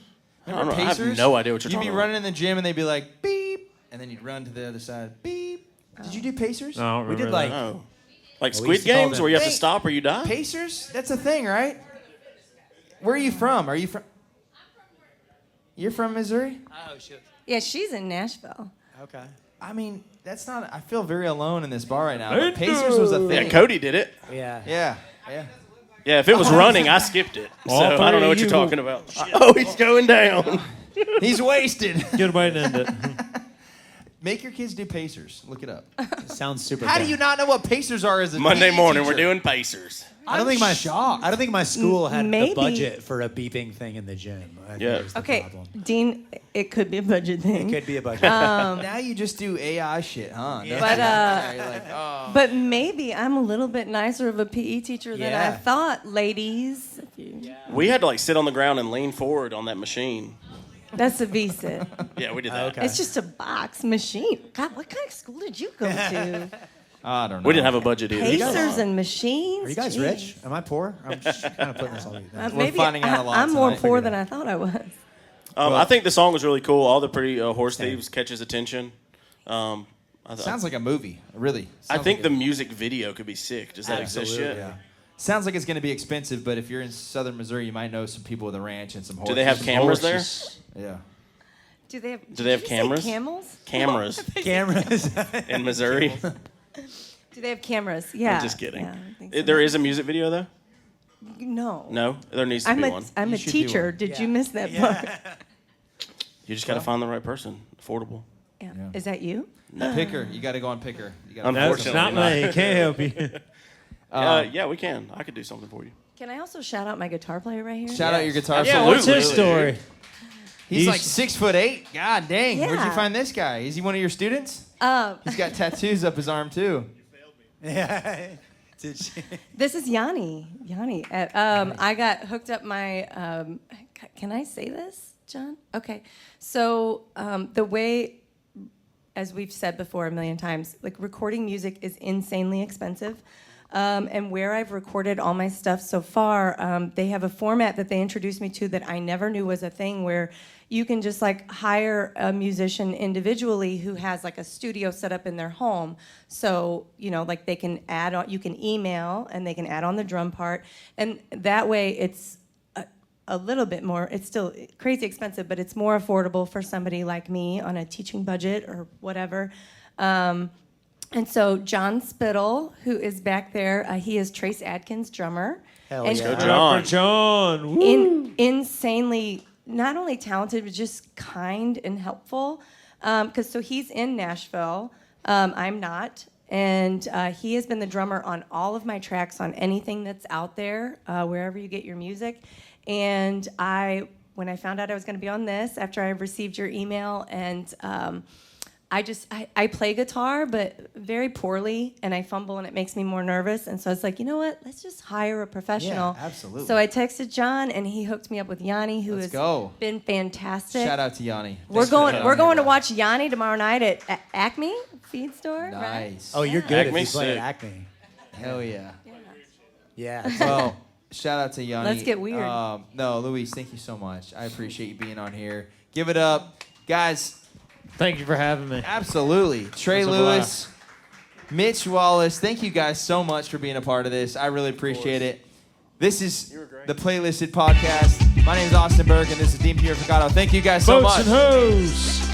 Remember I have pacers? no idea what you're You'd talking be about. running in the gym and they'd be like beep, and then you'd run to the other side. Beep. Did you do pacers? No, I don't We did remember like that. Oh. Like Well, we Squid used to call Games them- where you have to stop or you die? Pacers? That's a thing, right? Where are you from? Are you from? You're from Missouri? Oh, shit. Yeah, she's in Nashville. Okay. I mean, that's not. I feel very alone in this bar right now. But Pacers was a thing. Yeah, Cody did it. Yeah. Yeah. Yeah, if it was running, I skipped it. So All I don't know what three you're of you. talking about. Oh, he's going down. He's wasted. Good way to end it. Make your kids do Pacers. Look it up. Sounds super How do fun. you not know what Pacers are as a Monday PE morning, teacher? we're doing Pacers. I don't think my school had Maybe. the budget for a beeping thing in the gym. I think Yeah. was the Okay, problem. Dean, it could be a budget thing. It could be a budget. Now you just do AI shit, huh? Yeah. But You're like, oh. but maybe I'm a little bit nicer of a PE teacher than I Yeah. thought, ladies. We had to like sit on the ground and lean forward on that machine. That's a V-sit. Yeah, we did that. Okay. It's just a box machine. God, what kind of school did you go to? I don't know. We didn't have a budget either. Pacers and machines? Are you guys Jeez. rich? Am I poor? I'm just kind of putting this on you. We're Maybe finding out a lot I'm more tonight. poor than I thought I was. I think the song was really cool. All the pretty horse thieves catches attention. Sounds like a movie. Really. I Sounds think like the music video could be sick. Does that exist yet? Yeah. Sounds like it's going to be expensive, but if you're in southern Missouri, you might know some people with a ranch and some horses. Do they have cameras there? Yeah. Do they have cameras? Camels? Cameras Cameras. in Missouri. Do they have cameras? Yeah. I'm just kidding. Yeah, I think so. There is a music video though. No. No, there needs to I'm be a one. I'm You a should do teacher. one. Did you miss that part? You just got to find the right person. Affordable. Yeah. Is that you? Picker. You got to go on Picker. You gotta Unfortunately, It's not me. Can't help you. yeah, we can. I could do something for you. Can I also shout out my guitar player right here? Shout out your guitar Yeah, player. what's his Absolutely. story? He's like 6'8". God dang. Where'd you Yeah. find this guy? Is he one of your students? He's got tattoos up his arm too. Yeah. This is Yanni. Yanni. I got hooked up my. Can I say this, John? Okay. So the way, as we've said before a million times, like recording music is insanely expensive. And where I've recorded all my stuff so far, they have a format that they introduced me to that I never knew was a thing, where you can just like hire a musician individually who has like a studio set up in their home. So, you know, like they can add on, you can email and they can add on the drum part. And that way it's a little bit more, it's still crazy expensive, but it's more affordable for somebody like me on a teaching budget or whatever. And so John Spittle, who is back there, he is Trace Adkins' drummer. Hell and yeah. John. John. Woo. Insanely, not only talented, but just kind and helpful. So he's in Nashville. I'm not. And he has been the drummer on all of my tracks, on anything that's out there, wherever you get your music. And when I found out I was going to be on this, after I received your email, and I play guitar, but very poorly, and I fumble, and it makes me more nervous. And so I was like, you know what? Let's just hire a professional. Yeah, absolutely. So I texted John, and he hooked me up with Yanni, who has been fantastic. Shout out to Yanni. We're going to watch Yanni tomorrow night at Acme Feed Store. Nice. Right? Oh, you're good Acme's if you play at sick. Acme. Hell yeah. Yeah. Well, shout out to Yanni. Let's get weird. No, Louise, thank you so much. I appreciate you being on here. Give it up. Guys, Thank you for having me. absolutely. Trey It was a Lewis, Mitch Wallis, thank you guys so much for being a part of this. I really appreciate it. This is the Playlisted Podcast. My name is Austin Burke, and this is Dean Purificato. Thank you guys so Boats much. and hoes.